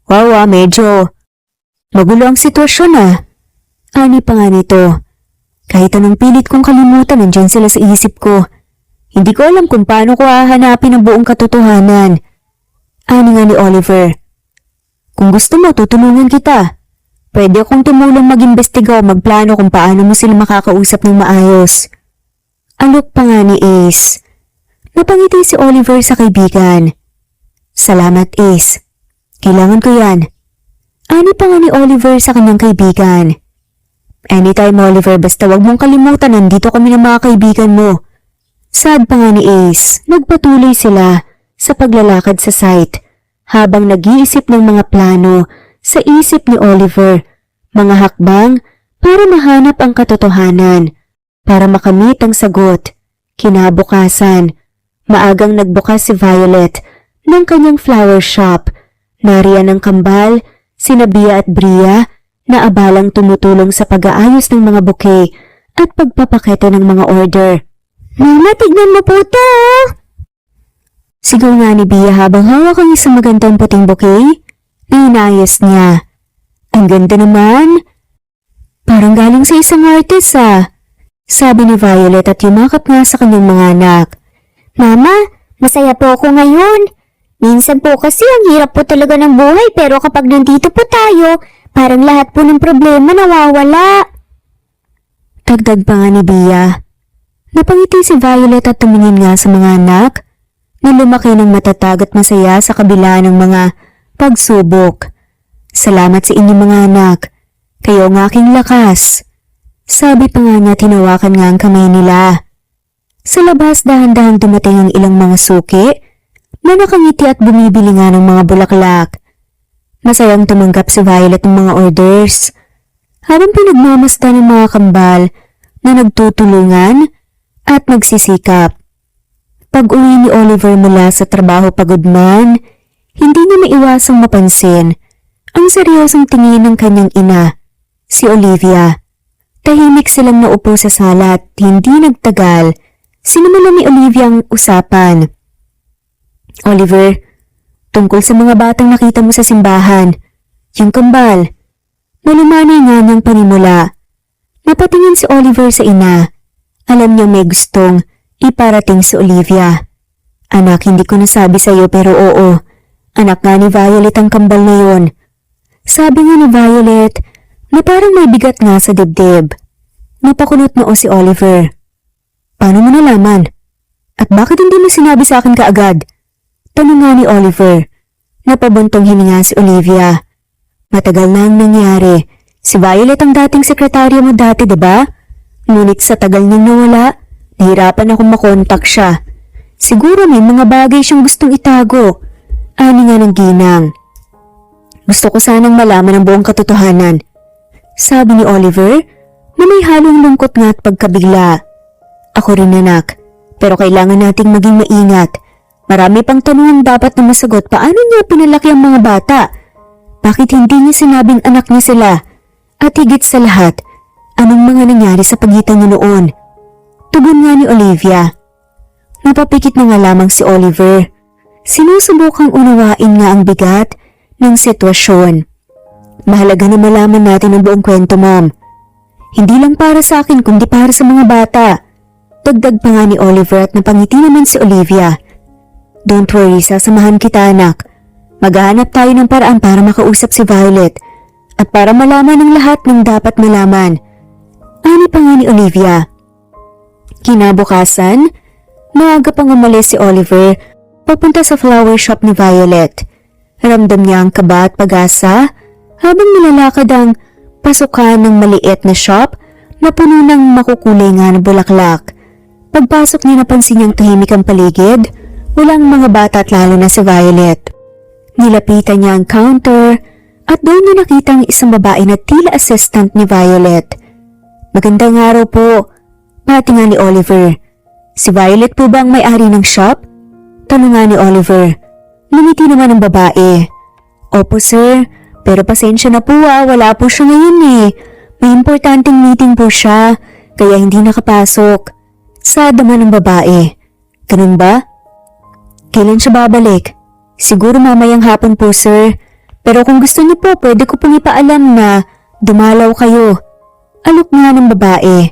Wow, medyo magulo ang sitwasyon ah. Ani pa nga nito. Kahit anong pilit kong kalimutan, nandyan sila sa isip ko. Hindi ko alam kung paano ko hahanapin ang buong katotohanan. Ani nga ni Oliver. Kung gusto mo, tutulungan kita. Pwede akong tumulong mag-imbestiga o magplano kung paano mo sila makakausap ng maayos. Alok pa nga ni Ace. Napangiti si Oliver sa kaibigan. Salamat Ace. Kailangan ko yan. Ani pa nga ni Oliver sa kanyang kaibigan. Anytime Oliver, basta wag mong kalimutan nandito kami ng mga kaibigan mo. Sad pa nga ni Ace, nagpatuloy sila sa paglalakad sa site habang nag-iisip ng mga plano sa isip ni Oliver, mga hakbang para mahanap ang katotohanan, para makamit ang sagot. Kinabukasan, maagang nagbukas si Violet ng kanyang flower shop. Nariyan ang kambal, sina Bia at Bria na abalang tumutulong sa pag-aayos ng mga bouquet at pagpapakete ng mga order. Mama, tignan mo po to! Sigaw nga ni Bia habang hawak ang isang magandang puting bouquet na inayos niya. Ang ganda naman! Parang galing sa isang artist ah, sabi ni Violet at yumakap nga sa kanyang mga anak. Mama, masaya po ako ngayon. Minsan po kasi ang hirap po talaga ng buhay pero kapag nandito po tayo, parang lahat po ng problema nawawala. Dagdag pa nga ni Bia. Napangiti si Violet at tumingin nga sa mga anak na lumaki ng matatag at masaya sa kabila ng mga pagsubok. Salamat sa inyong mga anak. Kayo ang aking lakas. Sabi pa nga niya, tinawakan nga ang kamay nila. Sa labas dahan-dahang dumating ang ilang mga suki na nakangiti at bumibili nga ng mga bulaklak. Masayang tumanggap si Violet ng mga orders habang pinagmamasdan ng mga kambal na nagtutulungan at nagsisikap. Pag-uwi ni Oliver mula sa trabaho pagod man, hindi niya maiwasang mapansin ang seryosong tingin ng kanyang ina, si Olivia. Tahimik silang naupo sa sala at hindi nagtagal, sinimulan ni Olivia ang usapan. Oliver, tungkol sa mga batang nakita mo sa simbahan, yung kambal. Nalumanay nga niyang panimula. Napatingin si Oliver sa ina. Alam niyang may gustong iparating si Olivia. Anak, hindi ko nasabi sa iyo pero oo. Anak nga ni Violet ang kambal na yon. Sabi nga ni Violet na parang may bigat nga sa dibdib. Napakunot noo si Oliver. Paano mo nalaman? At bakit hindi mo sinabi sa akin kaagad? Tanong nga ni Oliver. Napabuntong hininga si Olivia. Matagal na ang nangyari. Si Violet ang dating sekretarya mo dati, diba? Ngunit sa tagal niyang nawala, nahirapan akong makontak siya. Siguro may mga bagay siyang gustong itago. Ani nga ng ginang. Gusto ko sanang malaman ang buong katotohanan. Sabi ni Oliver na may halong lungkot nga at pagkabigla. Ako rin anak, pero kailangan nating maging maingat. Marami pang tanong ang dapat na masagot. Paano niya pinalaki ang mga bata? Bakit hindi niya sinabing anak niya sila? At higit sa lahat, anong mga nangyari sa pagitan niyo noon? Tugon nga ni Olivia. Napapikit na nga lamang si Oliver. Sinusubukang unawain nga ang bigat ng sitwasyon. Mahalaga na malaman natin ang buong kwento, Ma'am. Hindi lang para sa akin kundi para sa mga bata. Dagdag pa nga ni Oliver at napangiti naman si Olivia. Don't worry, sasamahan kita anak. Maghahanap tayo ng paraan para makausap si Violet at para malaman ang lahat ng dapat malaman. Ani pa nga ni Olivia. Kinabukasan, maaga pang umalis si Oliver papunta sa flower shop ni Violet. Ramdam niya ang kaba at pag-asa habang nilalakad ang pasukan ng maliit na shop na puno ng makukulay nga na bulaklak. Pagpasok niya napansin niyang tahimik ang paligid, walang mga bata at lalo na si Violet. Nilapitan niya ang counter at doon niya nakita ang isang babae na tila assistant ni Violet. Magandang araw po, pati nga ni Oliver. Si Violet po ba ang may-ari ng shop? Tanong nga ni Oliver. Lumiti naman ang babae. Opo sir, pero pasensya na po wala po siya ngayon eh. May importanteng meeting po siya, kaya hindi nakapasok. Sad naman ang babae. Ganun ba? Kailan siya babalik? Siguro mamayang hapon po sir. Pero kung gusto niyo po, pwede ko pong ipaalam na dumalaw kayo. Alok nga ng babae.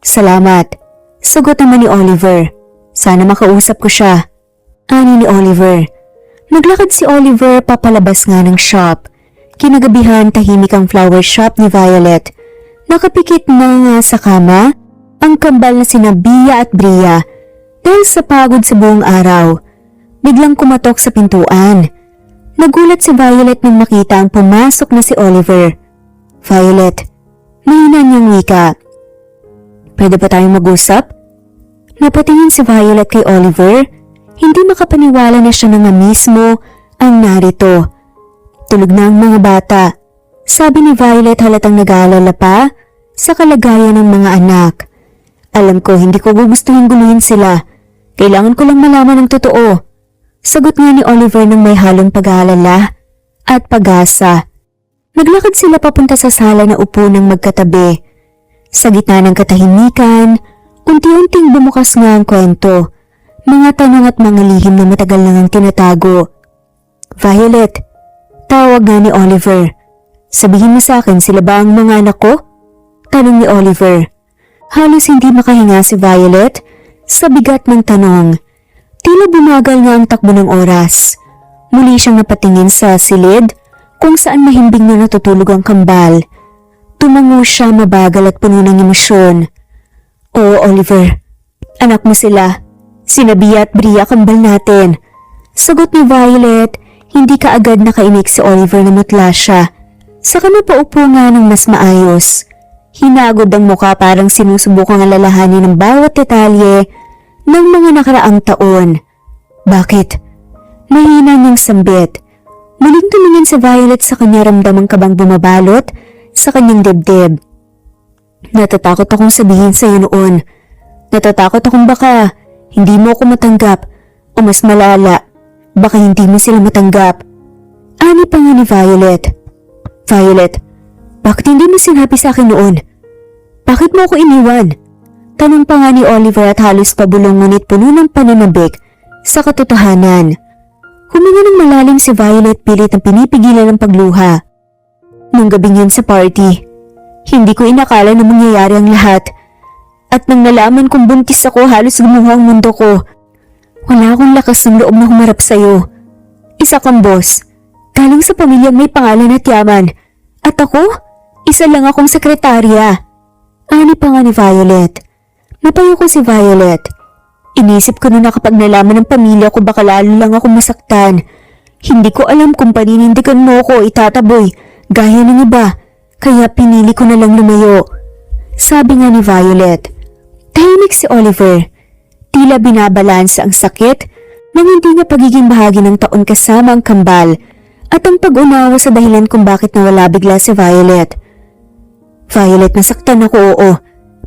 Salamat. Sagot naman ni Oliver. Sana makausap ko siya. Ani ni Oliver. Naglakad si Oliver papalabas nga ng shop. Kinagabihan tahimik ang flower shop ni Violet. Nakapikit na nga sa kama ang kambal na sina Bia at Bria dahil sa pagod sa buong araw. Biglang kumatok sa pintuan. Nagulat si Violet nang makita ang pumasok na si Oliver. Violet, mahina niyang wika. Pwede ba tayong mag-usap? Napatingin si Violet kay Oliver. Hindi makapaniwala na siya na nga mismo ang narito. Tulog na ang mga bata. Sabi ni Violet halatang nag-aalala pa sa kalagayan ng mga anak. Alam ko hindi ko gugustuhin guluhin sila. Kailangan ko lang malaman ang totoo. Sagot nga ni Oliver ng may halong pag-aalala at pag-asa. Naglakad sila papunta sa sala na upo ng magkatabi. Sa gitna ng katahimikan, unti-unting bumukas nga ang kwento. Mga tanong at mga lihim na matagal nang ang tinatago. Violet, tawag nga ni Oliver. Sabihin mo sa akin, sila ba ang mga anak ko? Tanong ni Oliver. Halos hindi makahinga si Violet sa bigat ng tanong. Tila bumagal nga ang takbo ng oras. Muli siyang napatingin sa silid kung saan mahimbing na natutulog ang kambal. Tumango siya mabagal at puno ng emosyon. Oo, Oliver. Anak mo sila. Sina Bia at Bria kambal natin. Sagot ni Violet, hindi kaagad nakaimik si Oliver na mutla siya. Saka napaupo nga ng mas maayos. Hinagod ang mukha parang sinusubukang alalahanin ng bawat detalye ng mga nakaraang taon. Bakit? Mahina niyang sambit. Muling tumingin si Violet sa kanya ramdamang kabang bumabalot sa kanyang dibdib. Natatakot akong sabihin sa iyo noon. Natatakot akong baka hindi mo ako matanggap o mas malala, baka hindi mo sila matanggap. Ani pa nga ni Violet. Violet, bakit hindi mo sinabi sa akin noon? Bakit mo ako iniwan? Tanong pa nga ni Oliver at halos pabulong ngunit puno ng pananabik sa katotohanan. Huminga ng malalim si Violet pilit ang pinipigilan ng pagluha. Nung gabing yun sa party, hindi ko inakala na mangyayari ang lahat. At nang nalaman kong buntis ako, halos gumuho ang mundo ko. Wala akong lakas ng loob na humarap sa'yo. Isa kang boss, galing sa pamilyang may pangalan at yaman. At ako, isa lang akong sekretarya. Ani pa nga ni Violet. Napayo ko si Violet. Inisip ko na kapag nalaman ng pamilya ko baka lalo lang ako masaktan. Hindi ko alam kung paninindigan mo ko itataboy, gaya ng iba. Kaya pinili ko na lang lumayo. Sabi nga ni Violet. Tahimik si Oliver. Tila binabalansa ang sakit nang hindi niya pagiging bahagi ng taon kasama ang kambal at ang pag-unawa sa dahilan kung bakit nawala bigla si Violet. Violet, nasaktan ako, oo.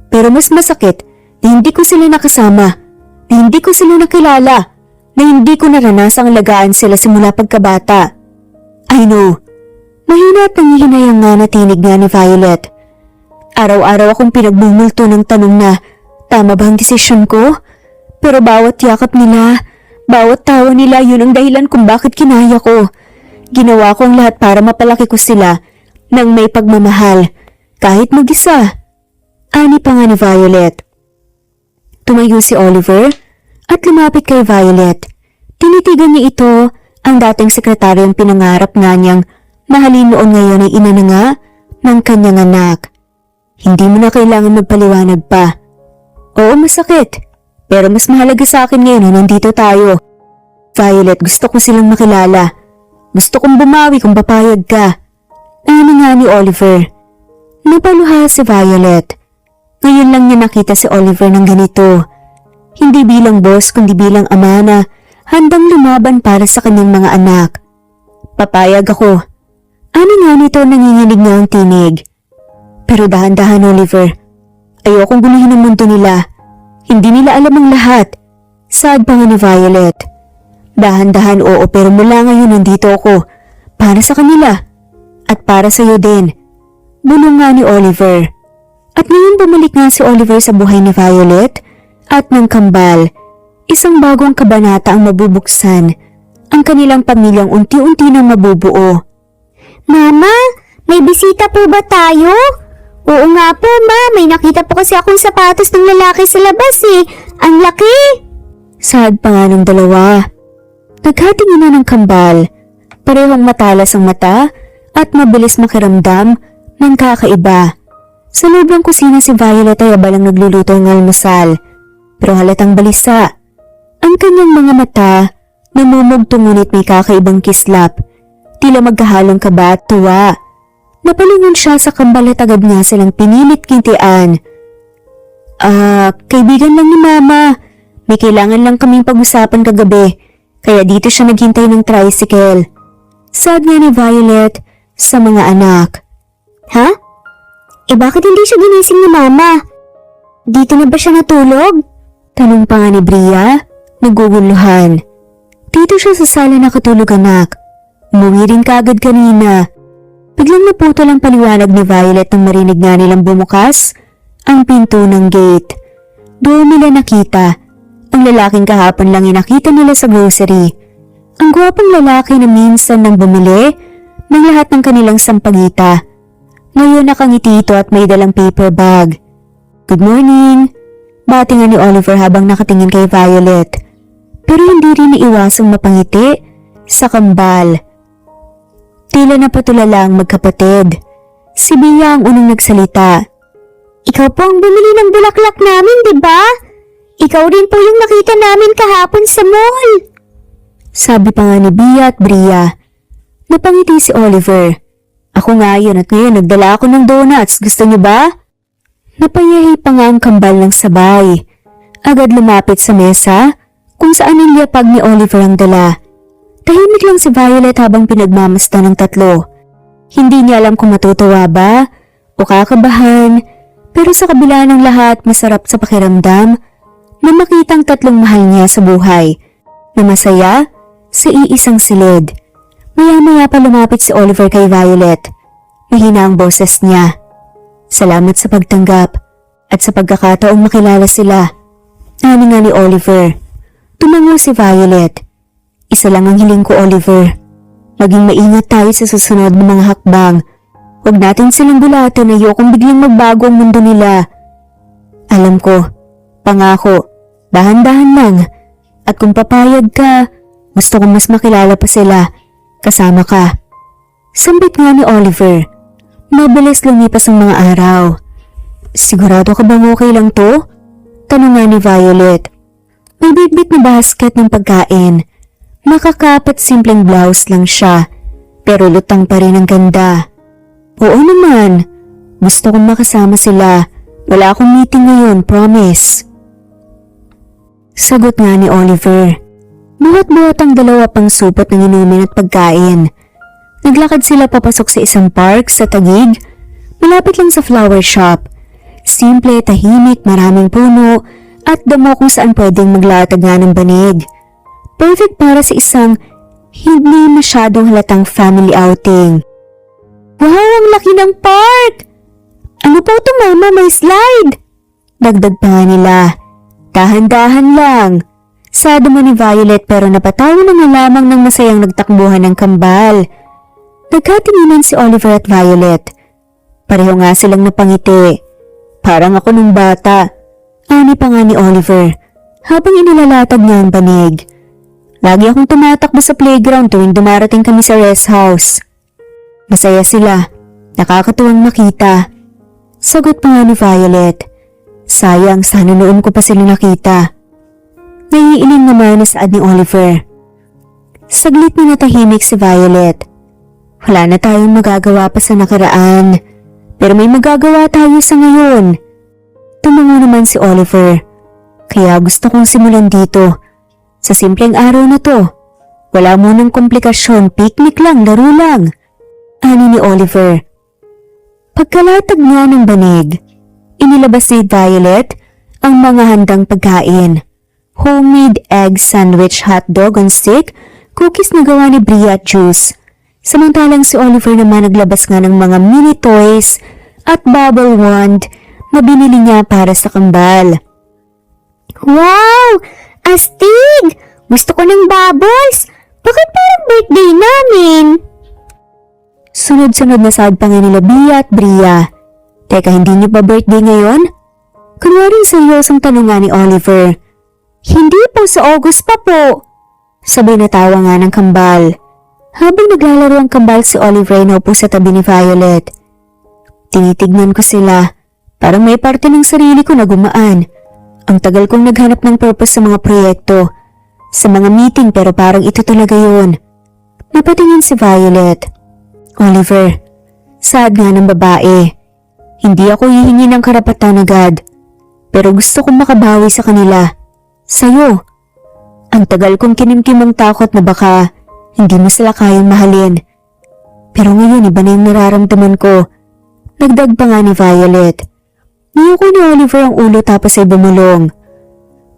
Pero mas masakit na hindi ko sila nakasama, na hindi ko sila nakilala, na hindi ko naranasang alagaan sila simula pagkabata. I know. Mahina at nangihinayang nga na tinig nga ni Violet. Araw-araw akong pinagbumulto ng tanong na tama ba ang desisyon ko? Pero bawat yakap nila, bawat tawa nila, yun ang dahilan kung bakit kinaya ko. Ginawa ko ang lahat para mapalaki ko sila nang may pagmamahal, kahit mag-isa. Ani pa nga ni Violet. Tumayo si Oliver at lumapit kay Violet. Tinitigan niya ito, ang dating sekretaryong pinangarap nga niyang mahalin noon, ngayon ay ina na nga ng kanyang anak. Hindi mo na kailangan magpaliwanag pa. Oo, masakit. Pero mas mahalaga sa akin ngayon na nandito tayo. Violet, gusto ko silang makilala. Gusto kong bumawi kung papayag ka. Ani nga ni Oliver. Napaluha si Violet. Ngayon lang niya nakita si Oliver ng ganito. Hindi bilang boss kundi bilang ama na handang lumaban para sa kanyang mga anak. Papayag ako. Ani nga nito, nanginginig nga ang tinig. Pero dahan-dahan, Oliver. Ayokong guluhin ang mundo nila. Hindi nila alam ang lahat. Sad pa nga ni Violet. Dahan-dahan, oo, pero mula ngayon nandito ako. Para sa kanila. At para sa iyo din. Bulong nga ni Oliver. At ngayon bumalik nga si Oliver sa buhay ni Violet at ng kambal. Isang bagong kabanata ang mabubuksan. Ang kanilang pamilyang unti-unti nang mabubuo. Mama, may bisita po ba tayo? Oo nga po, ma. May nakita po kasi akong sapatos ng lalaki sa labas eh. Ang laki! Sad pa nga ng dalawa. Naghatingin na ng kambal. Parehong matalas ang mata at mabilis makiramdam ng kakaiba. Sa loob ng kusina si Violet ay abalang nagluluto ng almusal. Pero halatang balisa. Ang kanyang mga mata namumugtong ngunit may kakaibang kislap. Tila magkahalong kaba at tuwa. Napalingon siya sa kambal at agad nga silang pinilit kintian. Kaibigan lang ni Mama. May kailangan lang kaming pag-usapan kagabi. Kaya dito siya naghintay ng tricycle. Sad nga ni Violet sa mga anak. Ha? Bakit hindi siya ginising ni Mama? Dito na ba siya natulog? Tanong pa nga ni Bria, naguguluhan. Dito siya sa sala nakatulog, anak. Umuwi rin kaagad kanina. Biglang naputol ang paliwanag ni Violet nang marinig nga nilang bumukas ang pinto ng gate. Doon nila nakita ang lalaking kahapon lang inakita nila sa grocery. Ang gwapong lalaki na minsan nang bumili ng lahat ng kanilang sampagita. Ngayon nakangiti ito at may dalang paper bag. Good morning! Bati nga ni Oliver habang nakatingin kay Violet. Pero hindi rin iiwasang mapangiti sa kambal. Tila napatulala ang magkapatid. Si Bia ang unang nagsalita. Ikaw po ang bumili ng bulaklak namin, di ba? Ikaw rin po yung nakita namin kahapon sa mall. Sabi pa nga ni Bia at Bria. Napangiti si Oliver. Ako nga yun at ngayon nagdala ako ng donuts. Gusto niyo ba? Napayahi pa nga ang kambal ng sabay. Agad lumapit sa mesa kung saan niliyapag ni Oliver ang dala. Tahimik lang si Violet habang pinagmamasdan ng tatlo. Hindi niya alam kung matutuwa ba o kakabahan, pero sa kabila ng lahat masarap sa pakiramdam na makitang tatlong mahal niya sa buhay, na masaya sa iisang silid. Maya-maya pa lumapit si Oliver kay Violet. Mahina ang boses niya. Salamat sa pagtanggap at sa pagkakataong makilala sila. Ani nga ni Oliver. Tumango si Violet. Isa lang ang hiling ko, Oliver. Maging maingat tayo sa susunod ng mga hakbang. Huwag natin silang bulatin, ayokong biglang magbago ang mundo nila. Alam ko, pangako, dahan-dahan lang. At kung papayag ka, gusto kong mas makilala pa sila. Kasama ka. Sambit nga ni Oliver. Mabilis lumipas ang mga araw. Sigurado ka bang okay lang to? Tanong nga ni Violet. May bitbit na basket ng pagkain. Makakapat simpleng blouse lang siya, pero lutang pa rin ang ganda. Oo naman. Gusto kong makasama sila. Wala akong meeting ngayon, promise. Sagot nga ni Oliver. Buhat-buhat ang dalawa pang supot ng inumin at pagkain. Naglakad sila papasok sa isang park sa Taguig, malapit lang sa flower shop. Simple, tahimik, maraming puno, at damo kung saan pwedeng maglatag nga ng banig. Perfect para sa isang hindi masyadong halatang family outing. Wow, ang laki ng park! Ano po ito, mama? May slide! Dagdag pa nga nila. Dahan-dahan lang. Sado mo ni Violet pero napatawa na nga lamang ng masayang nagtakbuhan ng kambal. Nagkatinginan si Oliver at Violet. Pareho nga silang napangiti. Parang ako nung bata. Ani pa nga ni Oliver habang inilalatag niya ang banig. Lagi akong tumatakbo sa playground tuwing dumarating kami sa rest house. Masaya sila. Nakakatuwang makita. Sagot pa nga ni Violet. Sayang, sana noon ko pa sila nakita. Naiiling naman na saad ni Oliver. Saglit na natahimik si Violet. Wala na tayong magagawa pa sa nakaraan. Pero may magagawa tayo sa ngayon. Tumango naman si Oliver. Kaya gusto kong simulan dito. Sa simpleng araw na to. Wala munang komplikasyon, picnic lang, laro lang. Ani ni Oliver. Pagkalatag niya ng banig, inilabas ni Violet ang mga handang pagkain. Homemade egg sandwich, hotdog on stick, cookies na gawa ni Bria at juice. Samantalang si Oliver naman naglabas nga ng mga mini toys at bubble wand na binili niya para sa kambal. Wow! Astig! Gusto ko ng bubbles! Bakit parang birthday namin? Sunod-sunod na saad pa nga nila Bia at Bria. Teka, hindi niyo pa birthday ngayon? Kunwaring seryosong tanong nga ni Oliver. Hindi po, sa August pa po. Sabay natawa nga ng kambal. Habang naglalaro ang kambal si Oliver ay naupo sa tabi ni Violet. Tinitignan ko sila. Parang may parte ng sarili ko na gumaan. Ang tagal kong naghanap ng purpose sa mga proyekto. Sa mga meeting pero parang ito talaga yun. Napatingin si Violet. Oliver, saad nga ng babae. Hindi ako hihingi ng karapatan agad. Pero gusto kong makabawi sa kanila. Sa'yo. Ang tagal kong kinimkim ang takot na baka hindi mo sila kayang mahalin. Pero ngayon iba na yung nararamdaman ko. Nagdag pa nga ni Violet. Niyoko ni Oliver ang ulo tapos ay bumulong.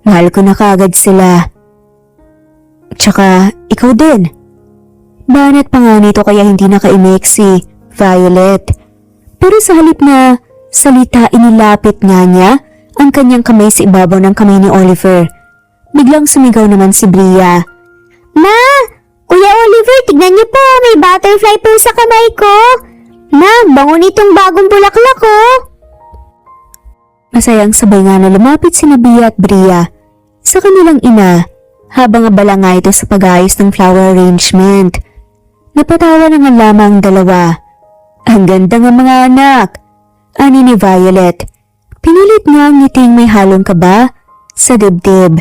Mahal ko na kaagad sila. Tsaka ikaw din. Banat pa nga nito kaya hindi nakaimik si Violet. Pero sa halip na salita inilapit nga niya ang kanyang kamay sa ibabaw ng kamay ni Oliver. Biglang sumigaw naman si Bria. Ma! Kuya Oliver, tignan niyo po, may butterfly po sa kamay ko. Ma, bango nitong bagong bulaklak ko. Masayang sabay nga na lumapit sina Bia at Bria sa kanilang ina habang abala nga ito sa pag-ayos ng flower arrangement. Napatawa na nga lamang ang dalawa. Ang ganda nga mga anak, ani ni Violet. Pinilit nga ang ngiting may halong kaba sa dibdib.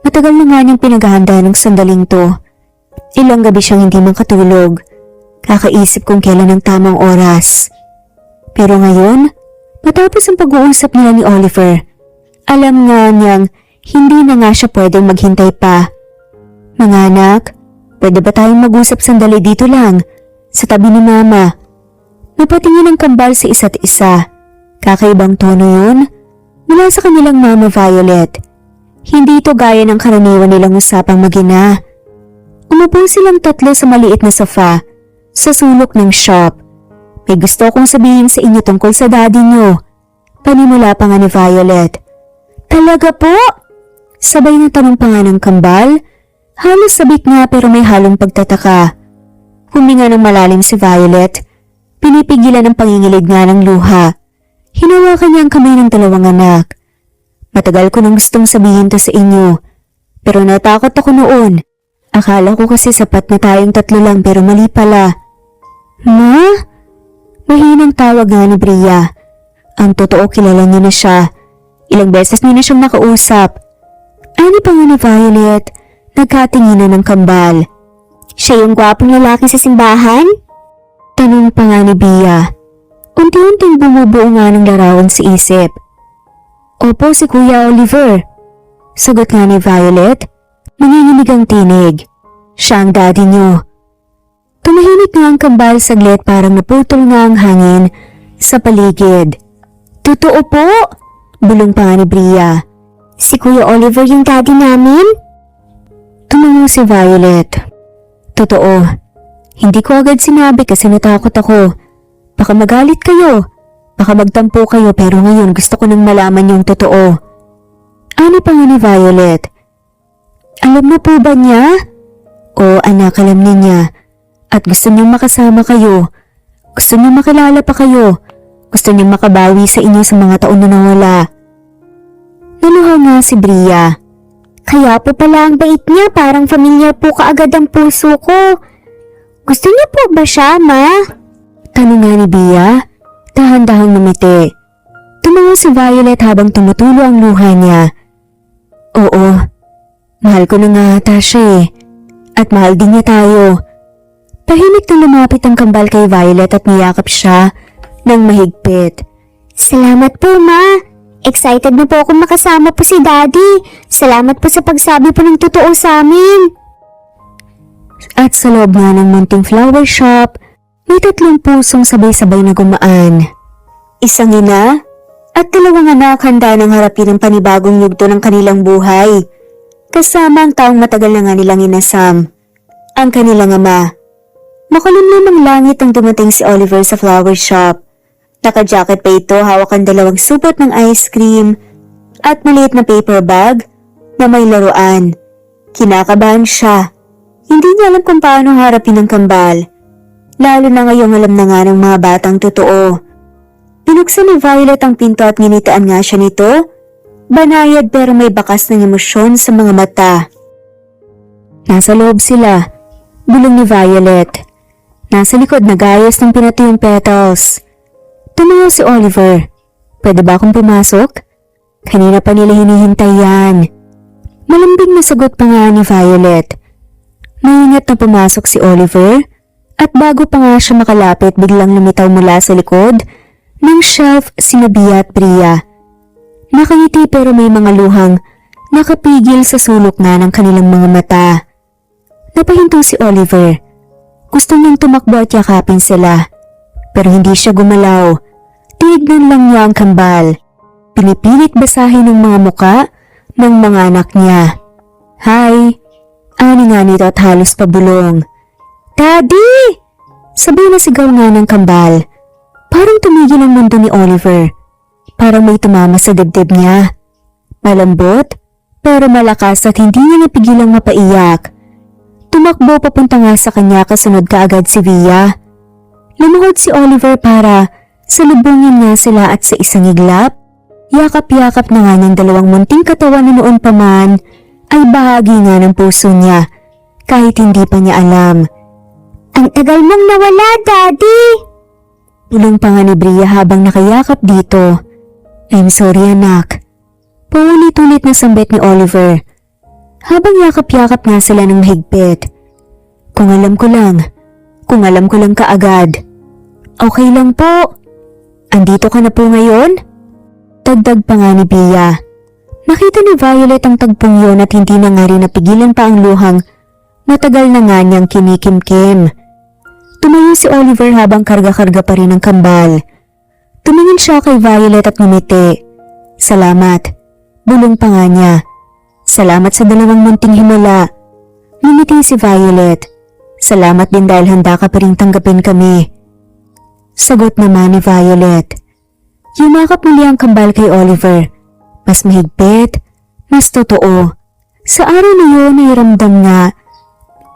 Matagal na nga niyang pinaghahanda ng sandaling to. Ilang gabi siyang hindi makatulog. Kakaisip kung kailan ang tamang oras. Pero ngayon, matapos ang pag-uusap nila ni Oliver, alam nga niyang hindi na nga siya pwedeng maghintay pa. Mga anak, pwede ba tayong mag-usap sandali dito lang, sa tabi ni Mama? Napatingin ang kambal sa isa't isa. Kakaibang tono yun. Mula sa kanilang Mama Violet. Hindi ito gaya ng karaniwan nilang usapang mag-ina. Umupo silang tatlo sa maliit na sofa, sa sulok ng shop. May gusto kong sabihin sa inyo tungkol sa daddy niyo. Panimula pa nga ni Violet. Talaga po? Sabay na tanong pa nga ng kambal. Halos sabik nga pero may halong pagtataka. Huminga ng malalim si Violet. Pinipigilan ang pangingilig nga ng luha. Hinawakan niya ang kamay ng dalawang anak. Matagal ko nang gustong sabihin to sa inyo. Pero natakot ako noon. Akala ko kasi sapat na tayong tatlo lang pero mali pala. Ma? Mahinang tawag nga ni Bria. Ang totoo kilala niya na siya. Ilang beses niya na siyang nakausap. Ani pa nga ni Violet, nagkatinginan ng kambal. Siya yung gwapong lalaki sa simbahan? Tanong pa nga ni Bia. Unti-unting bumubuo nga ng larawan sa isip. Opo, si Kuya Oliver. Sagot nga ni Violet. Nanginginig ang tinig. Siya ang daddy niyo. Tumahimik nga ang kambal saglit, parang naputol nga ang hangin sa paligid. Totoo po? Bulong pa nga ni Bria. Si Kuya Oliver yung daddy namin? Tumango si Violet. Totoo. Hindi ko agad sinabi kasi natakot ako. Baka magalit kayo. Baka magtampo kayo, pero ngayon gusto ko nang malaman yung totoo. Ano pa nga ni Violet? Alam na po ba niya? O anak, alam niya. At gusto niyang makasama kayo. Gusto niyang makilala pa kayo. Gusto niyang makabawi sa inyo sa mga taon na nawala. Naluha nga si Bria. Kaya po pala ang bait niya, parang familiar po kaagad ang puso ko. Gusto niyo po ba siya, ma? Tanong nga ni Bria, dahan-dahang numiti. Tumango si Violet habang tumutulo ang luha niya. Oo, mahal ko na nga ata siya eh. At mahal din niya tayo. Tahimik na lumapit ang kambal kay Violet at niyakap siya ng mahigpit. Salamat po, ma. Excited na po akong makasama po si Daddy. Salamat po sa pagsabi po ng totoo sa amin. At sa loob nga ng munting flower shop, may 3 pusong sabay-sabay na gumaan. Isang ina at 2 anak handa ng harapin ang panibagong yugto ng kanilang buhay. Kasama ang taong matagal na nga nilang inasam, ang kanilang ama. Makulimlim ang langit ang dumating si Oliver sa flower shop. Naka-jacket pa ito, hawak ang 2 supot ng ice cream at maliit na paper bag na may laruan. Kinakabahan siya. Hindi niya alam kung paano harapin ang kambal. Lalo na ngayong alam na nga ng mga batang totoo. Pinuksan ni Violet ang pinto at nginitaan nga siya nito. Banayad pero may bakas ng emosyon sa mga mata. Nasa loob sila. Bulong ni Violet. Nasa likod nagayos ng pinatuyong petals. Tumayo si Oliver. Pwede ba akong pumasok? Kanina pa nila hinihintay yan. Malambing na sagot pa nga ni Violet. Maingat na pumasok si Oliver at bago pa nga siya makalapit biglang lumitaw mula sa likod ng shelf sina Bia at Bria. Nakangiti pero may mga luhang nakapigil sa sulok na ng kanilang mga mata. Napahinto si Oliver. Gusto niyang tumakbo at yakapin sila. Pero hindi siya gumalaw. Tinignan lang niya ang kambal. Pinipilit basahin ng mga muka ng mga anak niya. Hi! Ani nga nito at halos pabulong. Daddy! Sabay na sigaw nga ng kambal. Parang tumigil ang mundo ni Oliver. Parang may tumama sa dibdib niya. Malambot, pero malakas at hindi niya napigilang mapaiyak. Tumakbo papunta nga sa kanya kasunod kaagad si Via. Lumuhod si Oliver para salubungin nga sila at sa isang iglap, yakap-yakap na nga ng 2 munting katawan na noon pa man ay bahagi nga ng puso niya kahit hindi pa niya alam. Ang tagal mong nawala, Daddy! Bulong pa nga ni Bria habang nakayakap dito. I'm sorry, anak. Paulit-ulit na sambit ni Oliver habang yakap-yakap nga sila ng mahigpit. Kung alam ko lang kaagad. Okay lang po. Andito ka na po ngayon? Dagdag pa nga ni Bia. Nakita ni Violet ang tagpong yun at hindi na nga rin napigilan pa ang luhang matagal na nga niyang kinikimkim. Tumayo si Oliver habang karga-karga pa rin ang kambal. Tumingin siya kay Violet at ngumiti. Salamat. Bulong pa nga niya. Salamat sa 2 munting himala. Ngumiti si Violet. Salamat din dahil handa ka pa rin tanggapin kami. Sagot naman ni Violet. Yumakap muli ang kambal kay Oliver. Mas mahigpit, mas totoo. Sa araw na yun ay ramdam nga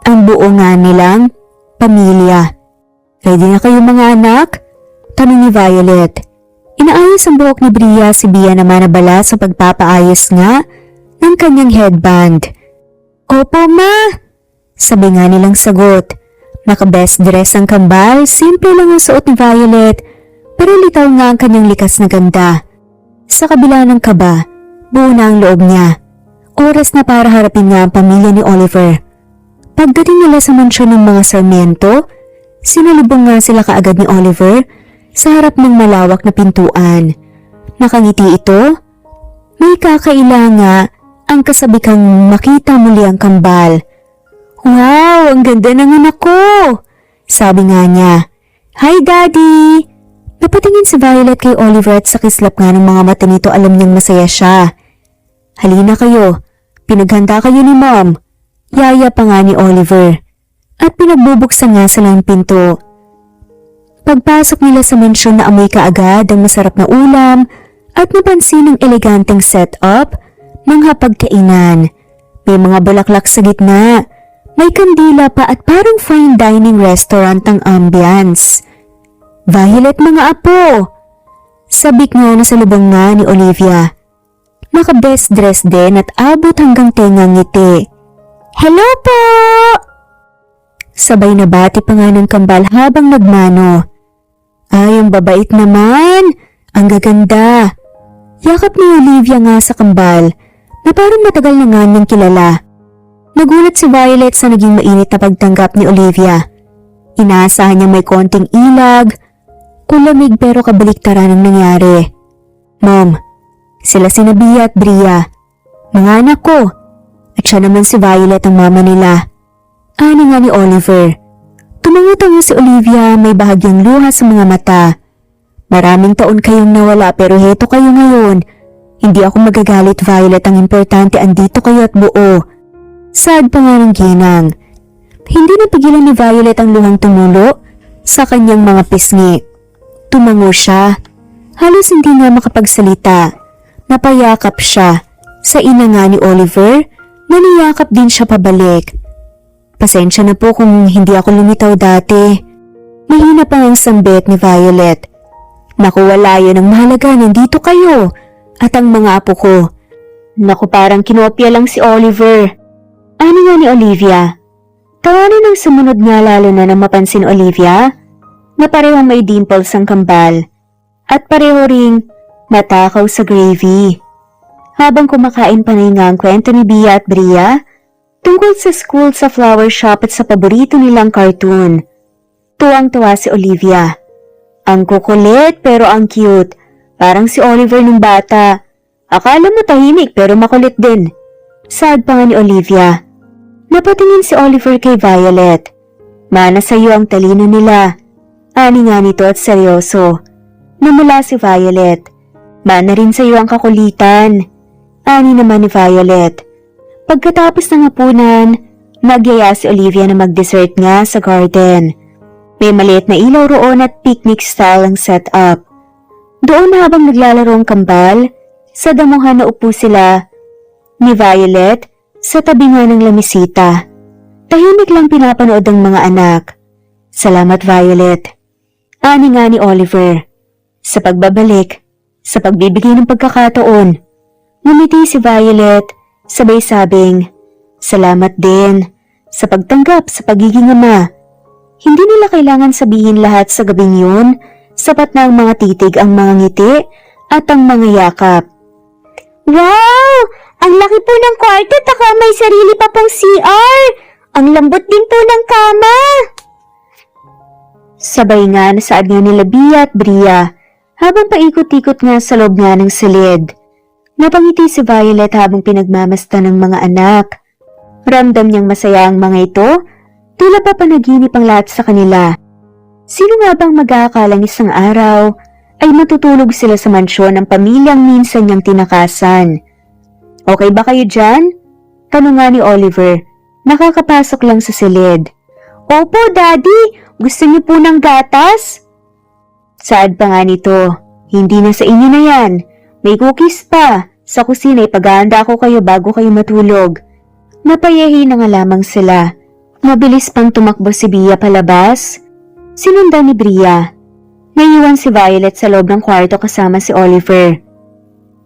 ang buo nga nilang pamilya. Ready na kayo mga anak? Tanong ni Violet. Inaayos ang buhok ni Bria, si Bia naman nabala sa pagpapaayos nga ng kanyang headband. Opo, ma! Sabi nga nilang sagot. Naka-best dress ang kambal, simple lang ang suot ni Violet, pero litaw nga ang kanyang likas na ganda. Sa kabila ng kaba, buo na ang loob niya. Oras na para harapin nga ang pamilya ni Oliver. Pagdating nila sa mansyon ng mga Sarmiento, sinalubong nga sila kaagad ni Oliver sa harap ng malawak na pintuan. Nakangiti ito. May kakaila nga ang kasabikang makita muli ang kambal. Wow, ang ganda ng anak ko! Sabi nga niya. Hi, Daddy! Napatingin si Violet kay Oliver at sa kislap nga ng mga mata nito alam niyang masaya siya. Halina kayo, pinaghanda kayo ni Mom. Yaya pa nga ni Oliver. At pinagbubuksan nga sila ang pinto. Pagpasok nila sa mansyon na amoy kaagad ang masarap na ulam at napansin ang eleganteng setup ng hapagkainan. May mga bulaklak sa gitna. May kandila pa at parang fine dining restaurant ang ambience. Violet, mga apo! Sabik nga na sa lubang nga ni Olivia. Naka-best dress din at abot hanggang tengang ngiti. Hello po! Sabay na bati pa nga ng kambal habang nagmano. Ay, ang babait naman! Ang gaganda! Yakap ni Olivia nga sa kambal na parang matagal na nga niyang kilala. Nagulat si Violet sa naging mainit na pagtanggap ni Olivia. Inaasahan niya may konting ilag, kulamig pero kabaliktaran ang nangyari. Mom, sila si Bia at Bria, mga anak ko, at siya naman si Violet ang mama nila. Ani nga ni Oliver. Tumango-tango si Olivia, may bahagyang luha sa mga mata. Maraming taon kayong nawala pero heto kayo ngayon. Hindi ako magagalit, Violet, ang importante andito kayo at buo. Sad pa nga ng ginang. Hindi napigilan ni Violet ang luhang tumulo sa kanyang mga pisngi. Tumango siya. Halos hindi nga makapagsalita. Napayakap siya sa ina nga ni Oliver na niyakap din siya pabalik. Pasensya na po kung hindi ako lumitaw dati. Mahina pa ang sambit ni Violet. Naku, wala yun, ang mahalaga nandito kayo at ang mga apo ko. Naku, parang kinopya lang si Oliver. Ani nga ni Olivia. Tawanan ang sumunod nga lalo na nang mapansin Olivia na parehong may dimples ang kambal at pareho ring matakaw sa gravy. Habang kumakain panay nga ang kwento ni Bia at Bria tungkol sa school, sa flower shop at sa paborito nilang cartoon. Tuwang-tuwa si Olivia. Ang kukulit pero ang cute. Parang si Oliver nung bata. Akala mo tahimik pero makulit din. Sad pa nga ni Olivia. Napatingin si Oliver kay Violet. Mana sa iyo ang talino nila. Ani nga nito at seryoso. Namula si Violet. Mana rin sa iyo ang kakulitan. Ani naman ni Violet. Pagkatapos ng hapunan, nagyaya si Olivia na mag-dessert nga sa garden. May maliit na ilaw roon at picnic style ang setup. Doon habang naglalaro ang kambal, sa damuhan na upo sila ni Violet sa tabi nga ng lamisita. Tahimik lang pinapanood ang mga anak. Salamat, Violet. Ani nga ni Oliver. Sa pagbabalik, sa pagbibigay ng pagkakataon. Ngumiti si Violet, sabay sabing, salamat din sa pagtanggap sa pagiging ama. Hindi nila kailangan sabihin lahat sa gabing yun, sapat na ang mga titig, ang mga ngiti at ang mga yakap. Wow! Ang laki po ng kwarto, taka may sarili pa pong CR. Ang lambot din po ng kama. Sabay nga nasaad nga nila Bia at Bria habang paikot-ikot nga sa loob nga ng silid. Napangiti si Violet habang pinagmamasdan ng mga anak. Ramdam niyang masaya ang mga ito, tila pa panaginip ang lahat sa kanila. Sino nga bang mag-aakalang isang araw ay matutulog sila sa mansyon ng pamilyang minsan niyang tinakasan? Okay ba kayo dyan? Tanong nga ni Oliver, nakakapasok lang sa silid. Opo, Daddy, gusto niyo po ng gatas? Saad pa nga nito, hindi na sa inyo na yan. May cookies pa. Sa kusina ipag-aanda ko kayo bago kayo matulog. Napayahi na nga lamang sila. Mabilis pang tumakbo si Bia palabas. Sinundan ni Bria. Naiwan si Violet sa loob ng kwarto kasama si Oliver.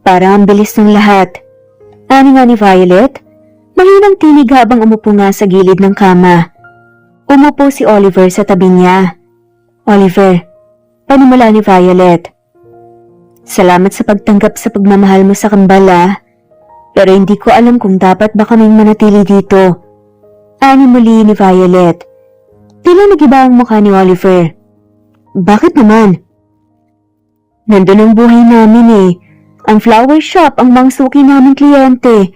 Parang ang bilis ng lahat. Ani nga ni Violet, mahinang tinig habang umupo nga sa gilid ng kama. Umupo si Oliver sa tabi niya. Oliver, panimula ni Violet. Salamat sa pagtanggap sa pagmamahal mo sa kambal, pero hindi ko alam kung dapat ba kaming manatili dito. Ani muli ni Violet. Tila nagiba ang mukha ni Oliver. Bakit naman? Nandun ang buhay namin eh. Ang flower shop, ang mga suki naming kliyente.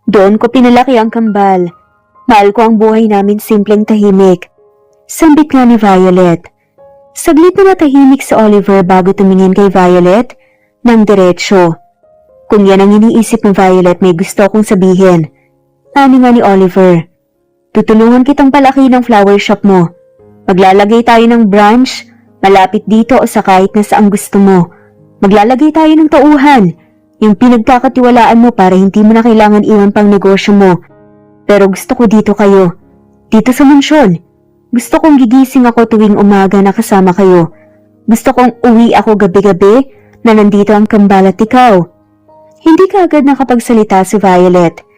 Doon ko pinalaki ang kambal. Mahal ko ang buhay namin simpleng tahimik. Sambit nga ni Violet. Saglit na natahimik si Oliver bago tumingin kay Violet ng diretsyo. Kung yan ang iniisip ni Violet, may gusto akong sabihin. Ani nga ni Oliver. Tutulungan kitang palaki ng flower shop mo. Maglalagay tayo ng branch, malapit dito o sa kahit na saang gusto mo. Maglalagay tayo ng tauhan, yung pinagkakatiwalaan mo para hindi mo na kailangan iwan pang negosyo mo. Pero gusto ko dito kayo, dito sa mansyon. Gusto kong gigising ako tuwing umaga na kasama kayo. Gusto kong uwi ako gabi-gabi na nandito ang kambal at ikaw. Hindi kaagad nakapagsalita si Violet.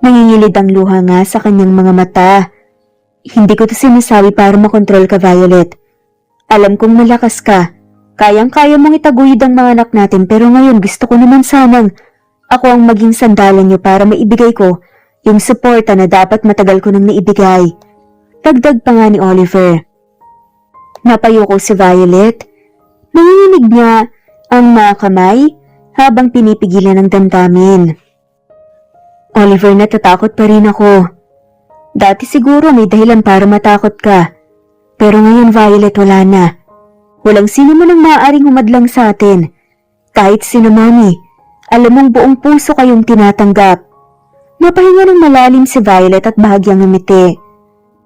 Nangingilid ang luha nga sa kanyang mga mata. Hindi ko to sinasabi para makontrol ka, Violet. Alam kong malakas ka. Kayang-kaya mong itaguyod ang mga anak natin, pero ngayon gusto ko naman sanang ako ang maging sandalan niyo para maibigay ko yung suporta na dapat matagal ko nang naibigay. Dagdag pa nga ni Oliver. Napayo ko si Violet. Nanginginig niya ang mga kamay habang pinipigilan ng damdamin. Oliver, natatakot pa rin ako. Dati siguro may dahilan para matakot ka. Pero ngayon, Violet, wala na. Walang sino man ang maaaring humadlang sa atin. Kahit sino, Mami. Alam mong buong puso kayong tinatanggap. Napahinga ng malalim si Violet at bahagyang ngumiti.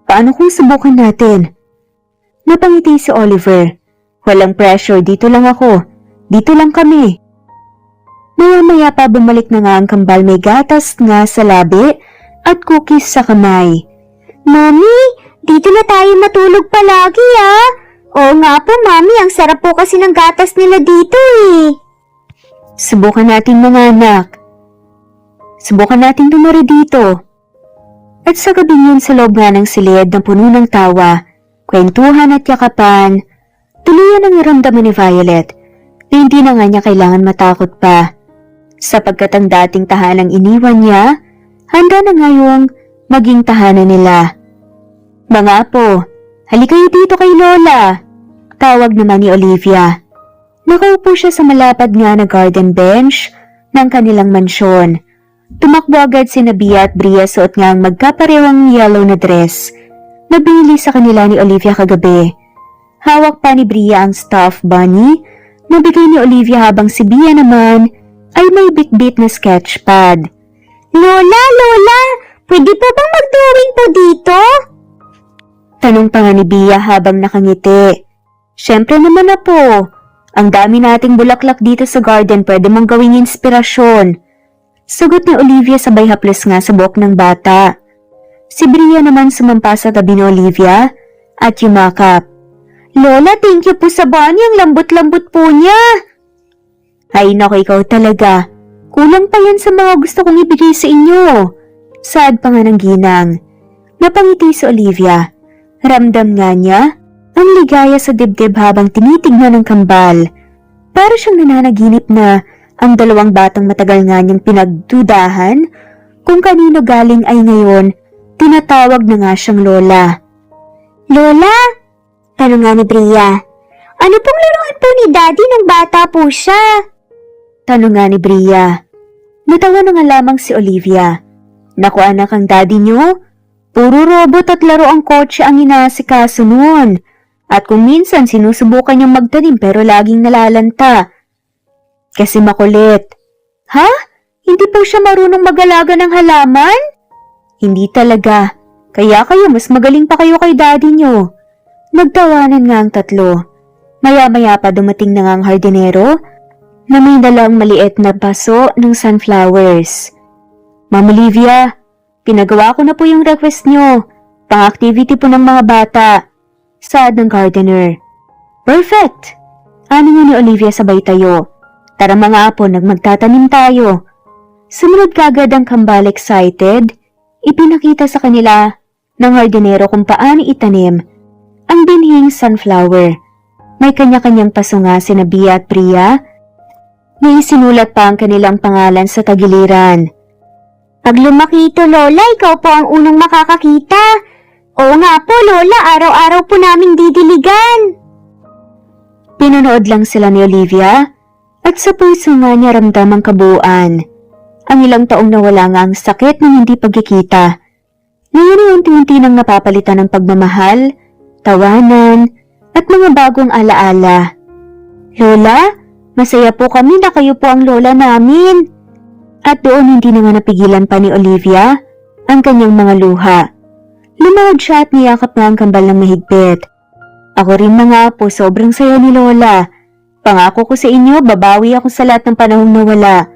Paano kung subukan natin? Napangiti si Oliver. Walang pressure, dito lang ako. Dito lang kami. Maya-maya pa bumalik na nga ang kambal, may gatas nga sa labi at cookies sa kamay. Mami, dito na tayo matulog palagi ah. Oo nga po, Mami, ang sarap po kasi ng gatas nila dito eh. Subukan natin mga anak. Subukan natin tumari dito. At sa gabing yun sa loob nga ng silid na puno ng tawa, kwentuhan at yakapan, tuluyan ang naramdaman ni Violet na hindi na nga niya kailangan matakot pa. Sapagkat ang dating tahanang iniwan niya, handa na ngayong maging tahanan nila. Mga apo, halika kayo dito kay Lola. Tawag naman ni Olivia. Nakaupo siya sa malapad nga na garden bench ng kanilang mansyon. Tumakbo agad si Bia at Bria, suot nga ang magkaparehong yellow na dress na binili sa kanila ni Olivia kagabi. Hawak pa ni Bria ang stuffed bunny na bigay ni Olivia habang si Bia naman ay may bitbit na sketchpad. Lola, pwede po bang mag-drawing po dito? Tanong pa nga ni Bia habang nakangiti. Siyempre naman na po. Ang dami nating bulaklak dito sa garden, pwede mong gawing inspirasyon. Sagot ni Olivia sabay haplos nga sa buhok ng bata. Si Bria naman sumampa sa tabi ni Olivia at yumakap. Lola, thank you po sa bunny, ang lambot-lambot po niya. Ay naku, ikaw talaga. Kulang pa yan sa mga gusto kong ibigay sa inyo. Saad pa nga ng ginang. Napangiti si Olivia. Ramdam nga niya ang ligaya sa dibdib habang tinitignan ng kambal. Para siyang nananaginip na ang dalawang batang matagal nga niyang pinagdudahan kung kanino galing ay ngayon tinatawag na nga siyang Lola. Lola? Tanong nga ni Bria. Ano pong laruan po ni Daddy nung bata po siya? Tanong nga ni Bria. Natawa na nga lamang si Olivia. Naku anak, ang daddy niyo, puro robot at laro ang kotse ang inaasikaso noon. At kung minsan sinusubukan niyang magtanim pero laging nalalanta. Kasi makulit. Ha? Hindi po siya marunong mag-alaga ng halaman? Hindi talaga. Kaya kayo mas magaling pa kayo kay daddy niyo. Nagtawanan nga ang tatlo. Maya-maya pa dumating na nga ang hardinero na may dalang maliit na baso ng sunflowers. Ma'am Olivia, pinagawa ko na po yung request niyo. Pang-activity po ng mga bata. Saad ng gardener. Perfect! Ani nga ni Olivia sabay tayo. Tara mga apo, magtatanim tayo. Sumunod kagad ang kambal, excited. Ipinakita sa kanila ng hardinero kung paano itanim ang binhing sunflower. May kanya-kanyang paso nga sina Bia at Bria. May sinulat pa ang kanilang pangalan sa tagiliran. Pag lumaki ito, Lola, ikaw po ang unang makakakita. Oo nga po, Lola, araw-araw po naming didiligan. Pinanood lang sila ni Olivia at sa puso nga niya ramdam ang kabuuan. Ang ilang taong nawala nga ang sakit ng hindi pagkikita. Ngayon ay unti-unti nang napapalitan ng pagmamahal, tawanan, at mga bagong alaala. Lola, masaya po kami na kayo po ang lola namin. At doon hindi na nga napigilan pa ni Olivia ang kanyang mga luha. Lumahod siya at niyakap nga ang kambal ng mahigpit. Ako rin mga po, sobrang saya ni Lola. Pangako ko sa inyo, babawi ako sa lahat ng panahong nawala.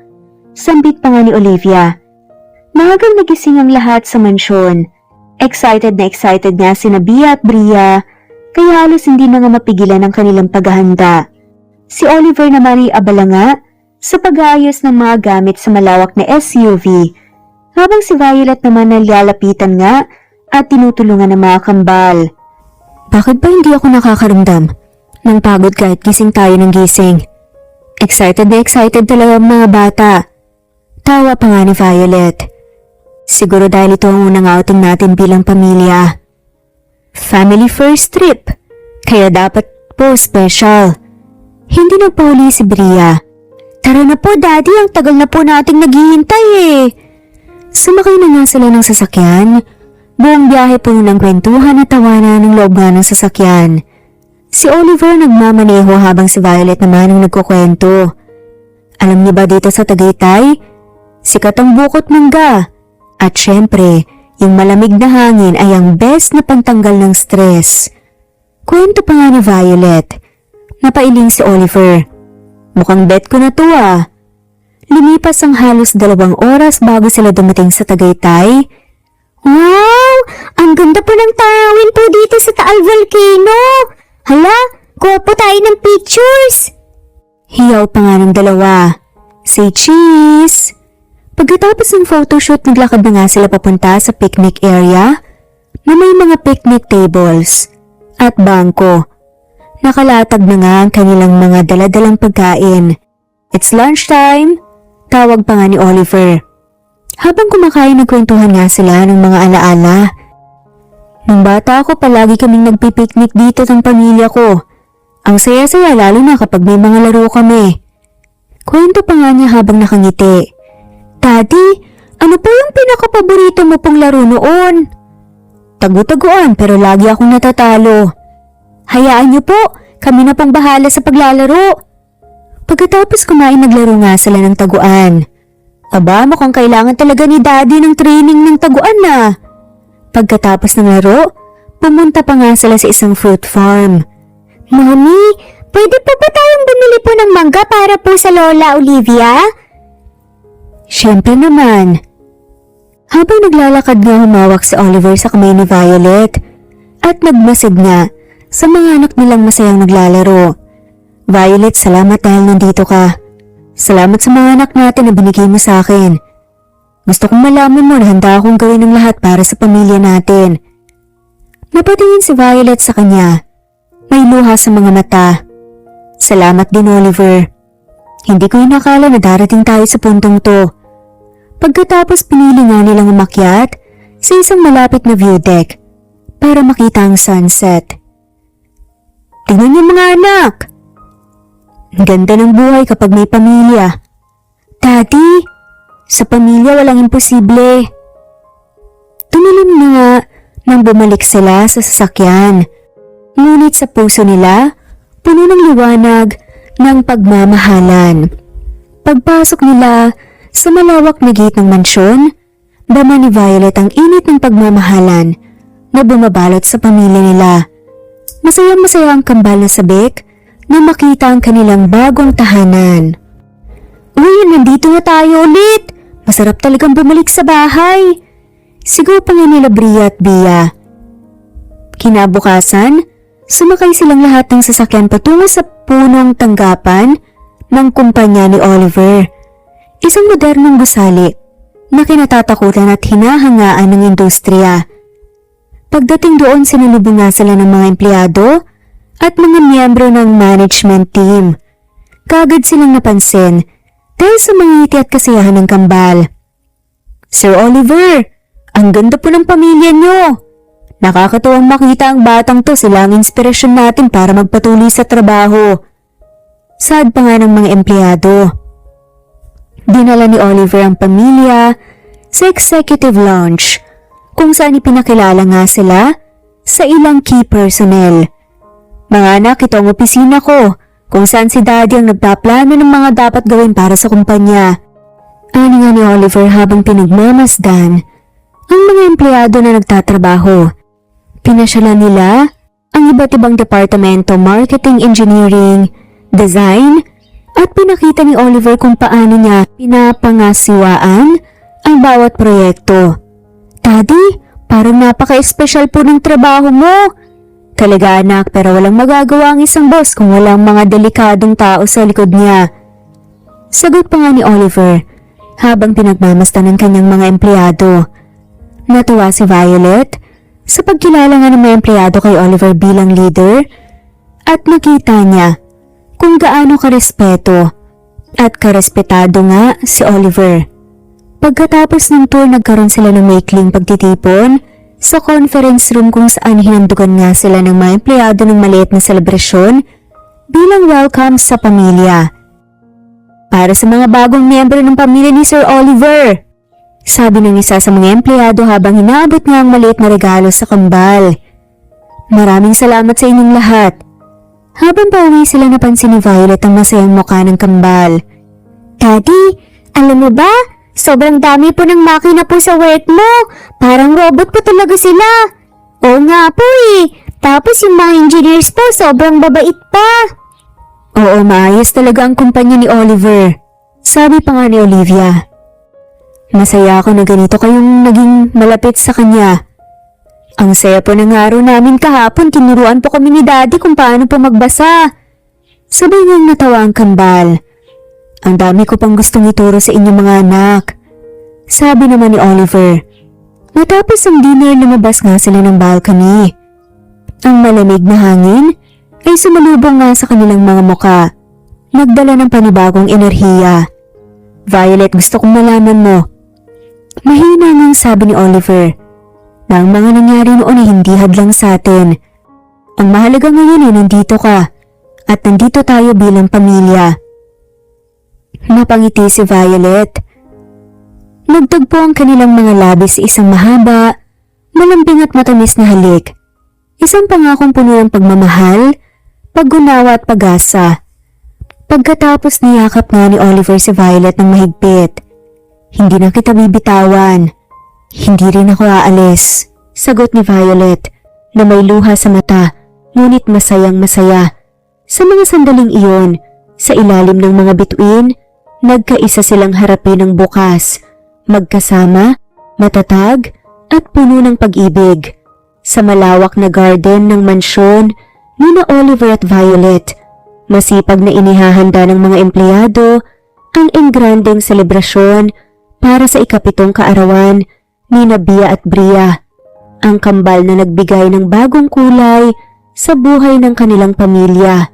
Sambit pa nga ni Olivia. Maagang nagising ang lahat sa mansyon. Excited nga sina Bia at Bria, kaya halos hindi na nga mapigilan ang kanilang paghahanda. Si Oliver naman ay abala nga sa pag-aayos ng mga gamit sa malawak na SUV, habang si Violet naman ay lalapitan nga at tinutulungan ng mga kambal. Bakit ba hindi ako nakakaramdam ng pagod kahit gising tayo ng gising? Excited na excited talaga ang mga bata. Tawa pa nga ni Violet. Siguro dahil ito ang unang outing natin bilang pamilya. Family first trip, kaya dapat po special. Hindi nagpahuli si Bria. Tara na po daddy, ang tagal na po nating naghihintay eh. Sumakay na nga sila ng sasakyan. Buong biyahe puno ng kwentuhan at tawanan ng loob nga ng sasakyan. Si Oliver nagmamaneho habang si Violet naman ang nagkukwento. Alam niyo ba dito sa Tagaytay? Sikat ang bukot mangga. At syempre, yung malamig na hangin ay ang best na pantanggal ng stress. Kwento pa nga ni Violet. Napailing si Oliver. Mukhang bet ko na to ah. Lumipas ang halos 2 oras bago sila dumating sa Tagaytay. Wow! Ang ganda po ng tanawin po dito sa Taal Volcano! Hala, kuha po tayo ng pictures! Hiyaw pa nga ng dalawa. Say cheese! Pagkatapos ng photoshoot, naglakad na nga sila papunta sa picnic area na may mga picnic tables at bangko. Nakalatag na nga ang kanilang mga daladalang pagkain. It's lunchtime! Tawag pa nga ni Oliver. Habang kumakain, nagkwentuhan nga sila ng mga alaala. Nung bata ako, palagi kaming nagpipiknik dito ng pamilya ko. Ang saya-saya lalo na kapag may mga laro kami. Kwento pa nga niya habang nakangiti. Daddy, ano po yung pinakapaborito mo pong laro noon? Tagu-taguan pero lagi akong natatalo. Hayaan niyo po, kami na pang bahala sa paglalaro. Pagkatapos kumain, naglaro nga sila ng taguan. Aba, mukhang kailangan talaga ni Daddy ng training ng taguan na. Pagkatapos ng laro, pumunta pa nga sila sa isang fruit farm. Mami, pwede po ba tayong bumili po ng mangga para po sa Lola Olivia? Siyempre naman. Habang naglalakad nga, humawak si Oliver sa kamay ni Violet at nagmasid nga sa mga anak nilang masayang naglalaro. Violet, salamat dahil nandito ka. Salamat sa mga anak natin na binigay mo sa akin. Gusto kong malaman mo na handa akong gawin ng lahat para sa pamilya natin. Napatingin si Violet sa kanya. May luha sa mga mata. Salamat din, Oliver. Hindi ko inakala na darating tayo sa puntong to. Pagkatapos pinili nga nilang umakyat sa isang malapit na view deck para makita ang sunset. Tingnan niyo mga anak! Ang ganda ng buhay kapag may pamilya. Daddy, sa pamilya walang imposible. Tumilim na nga nang bumalik sila sa sasakyan. Ngunit sa puso nila, puno ng liwanag ng pagmamahalan. Pagpasok nila sa malawak na gate ng mansyon, dama ni Violet ang init ng pagmamahalan na bumabalot sa pamilya nila. Masayang-masaya ang kambal na sabik na makita ang kanilang bagong tahanan. Uy, nandito na tayo ulit! Masarap talagang bumalik sa bahay! Sigaw pa nga nila Bria at Bia. Kinabukasan, sumakay silang lahat ng sasakyan patungo sa punong tanggapan ng kumpanya ni Oliver. Isang modernong gusali na kinatatakutan at hinahangaan ng industriya. Pagdating doon, sinalubong nga sila ng mga empleyado at mga miyembro ng management team. Kaagad silang napansin dahil sa mga ngiti at kasiyahan ng kambal. Sir Oliver, ang ganda po ng pamilya niyo. Nakakatuwang makita ang batang to, sila ang inspirasyon natin para magpatuloy sa trabaho. Sad pa nga ng mga empleyado. Dinala ni Oliver ang pamilya sa executive lounge kung saan ipinakilala nga sila sa ilang key personnel. Mga anak, ito ang opisina ko kung saan si Daddy ang nagpaplano ng mga dapat gawin para sa kumpanya. Ani nga ni Oliver habang pinagmamasdan ang mga empleyado na nagtatrabaho. Pinasyalan nila ang iba't ibang departamento, marketing, engineering, design, at pinakita ni Oliver kung paano niya pinapangasiwaan ang bawat proyekto. Daddy, parang napaka-espesyal po ng trabaho mo. Talaga anak, pero walang magagawa ang isang boss kung walang mga delikadong tao sa likod niya. Sagot pa nga ni Oliver habang pinagmamasdan ng kanyang mga empleyado. Natuwa si Violet sa pagkilala nga ng mga empleyado kay Oliver bilang leader at nakita niya kung gaano karespeto at karespetado nga si Oliver. Pagkatapos ng tour, nagkaroon sila ng maikling pagtitipon sa conference room kung saan hinandugan nga sila ng mga empleyado ng maliit na selebrasyon bilang welcome sa pamilya. Para sa mga bagong miyembro ng pamilya ni Sir Oliver, sabi ng isa sa mga empleyado habang hinaabot niya ang maliit na regalo sa kambal. Maraming salamat sa inyong lahat. Habang pauwi sila, napansin ni Violet ang masayang mukha ng kambal. Daddy, alam mo ba? Sobrang dami po ng makina po sa work mo. Parang robot po talaga sila. Oo nga po eh. Tapos yung mga engineers po sobrang babait pa. Oo, maayos talaga ang kumpanya ni Oliver. Sabi pa nga ni Olivia. Masaya ako na ganito kayong naging malapit sa kanya. Ang saya po ng araw namin kahapon, tinuruan po kami ni Daddy kung paano po magbasa. Sabay niyang natawa ang kambal. Ang dami ko pang gustong ituro sa inyong mga anak. Sabi naman ni Oliver. Matapos ang dinner, lumabas nga sila ng balcony. Ang malamig na hangin ay sumalubong nga sa kanilang mga muka. Nagdala ng panibagong enerhiya. Violet, gusto kong malaman mo. Mahina ngang sabi ni Oliver na ang mga nangyari noon ay hindi hadlang sa atin. Ang mahalaga ngayon ay nandito ka at nandito tayo bilang pamilya. Napangiti si Violet. Nagtagpo ang kanilang mga labi sa isang mahaba, malambing at matamis na halik. Isang pangakong puno ng pagmamahal, paggunawa at pag-asa. Pagkatapos niyakap nga ni Oliver si Violet ng mahigpit. Hindi na kita bibitawan. Hindi rin ako aalis. Sagot ni Violet na may luha sa mata, ngunit masayang masaya. Sa mga sandaling iyon, sa ilalim ng mga bituin, nagkaisa silang harapin ang bukas, magkasama, matatag, at puno ng pag-ibig. Sa malawak na garden ng mansyon, nina Oliver at Violet, masipag na inihahanda ng mga empleyado ang engrandeng selebrasyon para sa ikapitong kaarawan ni Bia at Bria, ang kambal na nagbigay ng bagong kulay sa buhay ng kanilang pamilya.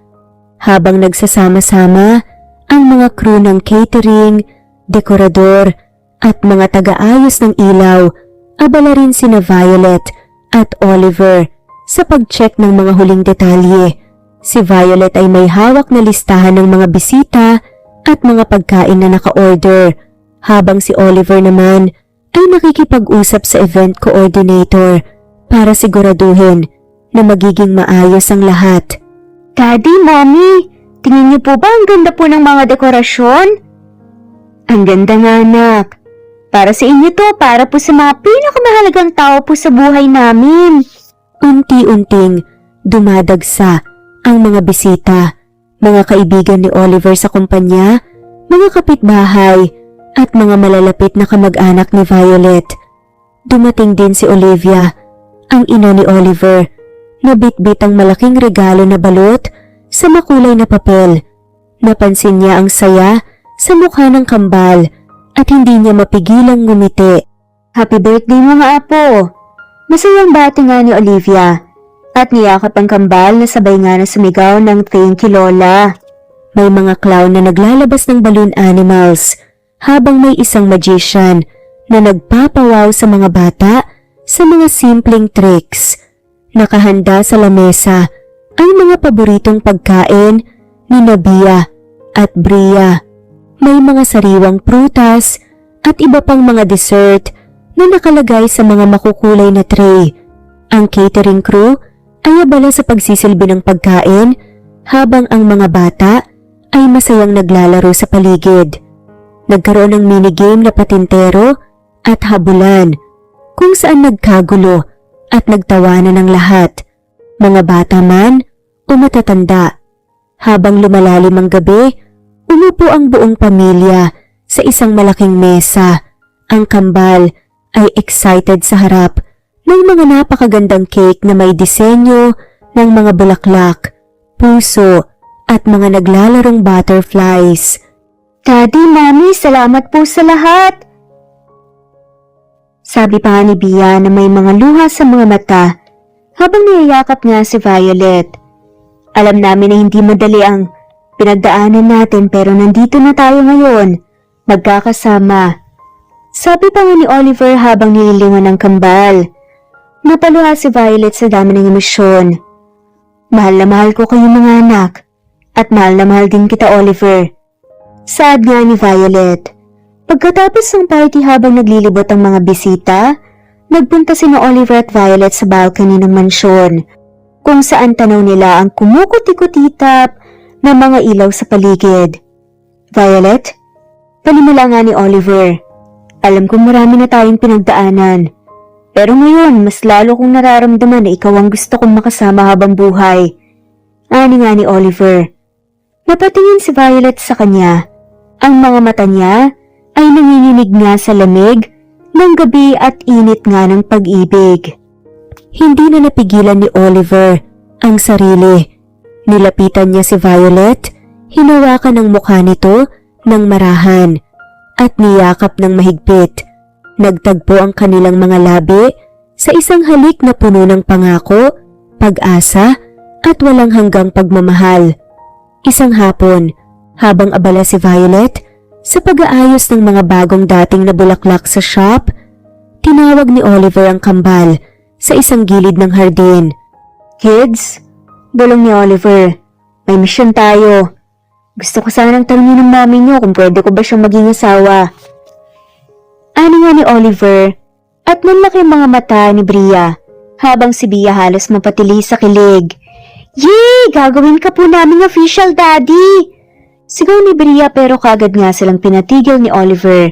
Habang nagsasama-sama ang mga crew ng catering, dekorador at mga taga-ayos ng ilaw, abala rin sina Violet at Oliver sa pag-check ng mga huling detalye. Si Violet ay may hawak na listahan ng mga bisita at mga pagkain na naka-order, habang si Oliver naman ay nakikipag-usap sa event coordinator para siguraduhin na magiging maayos ang lahat. Daddy, Mommy, tingin niyo po ba ang ganda po ng mga dekorasyon? Ang ganda nga anak. Para sa inyo to, para po sa mga pinakamahalagang tao po sa buhay namin. Unti-unting dumadagsa ang mga bisita, mga kaibigan ni Oliver sa kumpanya, mga kapitbahay, at mga malalapit na kamag-anak ni Violet. Dumating din si Olivia, ang ina ni Oliver, na bitbit ang malaking regalo na balot sa makulay na papel. Napansin niya ang saya sa mukha ng kambal at hindi niya mapigilang ngumiti. Happy birthday mga apo! Masayang bati nga ni Olivia at niyakap ang kambal na sabay nga na sumigaw ng thank you Lola. May mga clown na naglalabas ng balloon animals habang may isang magician na nagpapawaw sa mga bata sa mga simpleng tricks. Nakahanda sa lamesa ang mga paboritong pagkain ni Bia at Bria. May mga sariwang prutas at iba pang mga dessert na nakalagay sa mga makukulay na tray. Ang catering crew ay abala sa pagsisilbi ng pagkain habang ang mga bata ay masayang naglalaro sa paligid. Nagkaroon ng minigame na patintero at habulan kung saan nagkagulo at nagtawanan ng lahat, mga bata man o matatanda. Habang lumalalim ang gabi, umupo ang buong pamilya sa isang malaking mesa. Ang kambal ay excited sa harap ng mga napakagandang cake na may disenyo ng mga bulaklak, puso at mga naglalarong butterflies. Daddy, Mommy, salamat po sa lahat. Sabi pa ni Bia na may mga luha sa mga mata habang niyayakap nga si Violet. Alam namin na hindi madali ang pinagdaanan natin pero nandito na tayo ngayon, magkakasama. Sabi pa nga ni Oliver habang nililingon ng kambal. Napaluha si Violet sa dami ng emosyon. Mahal na mahal ko kayo mga anak at mahal na mahal din kita, Oliver. Saad nga ni Violet. Pagkatapos ng party habang naglilibot ang mga bisita, nagpunta sina Oliver at Violet sa balcony ng mansyon, kung saan tanaw nila ang kumukuti-kutitap na mga ilaw sa paligid. Violet, panimula nga ni Oliver. Alam kong marami na tayong pinagdaanan, pero ngayon mas lalo kong nararamdaman na ikaw ang gusto kong makasama habang buhay. Ani nga ni Oliver. Napatingin si Violet sa kanya. Ang mga mata niya ay nanginginig nga sa lamig ng gabi at init nga ng pag-ibig. Hindi na napigilan ni Oliver ang sarili. Nilapitan niya si Violet, hinawakan ang mukha nito ng marahan at niyakap ng mahigpit. Nagtagpo ang kanilang mga labi sa isang halik na puno ng pangako, pag-asa at walang hanggang pagmamahal. Isang hapon, habang abala si Violet sa pag-aayos ng mga bagong dating na bulaklak sa shop, tinawag ni Oliver ang kambal sa isang gilid ng hardin. Kids, bulong ni Oliver, may mission tayo. Gusto ko sanang tanungin ng mami niyo kung pwede ko ba siyang maging asawa. Ani nga ni Oliver at nanlaki ang mga mata ni Bria habang si Bia halos mapatili sa kilig. Yay! Gagawin ka po naming official, Daddy! Sigaw ni Bria pero kagad nga silang pinatigil ni Oliver.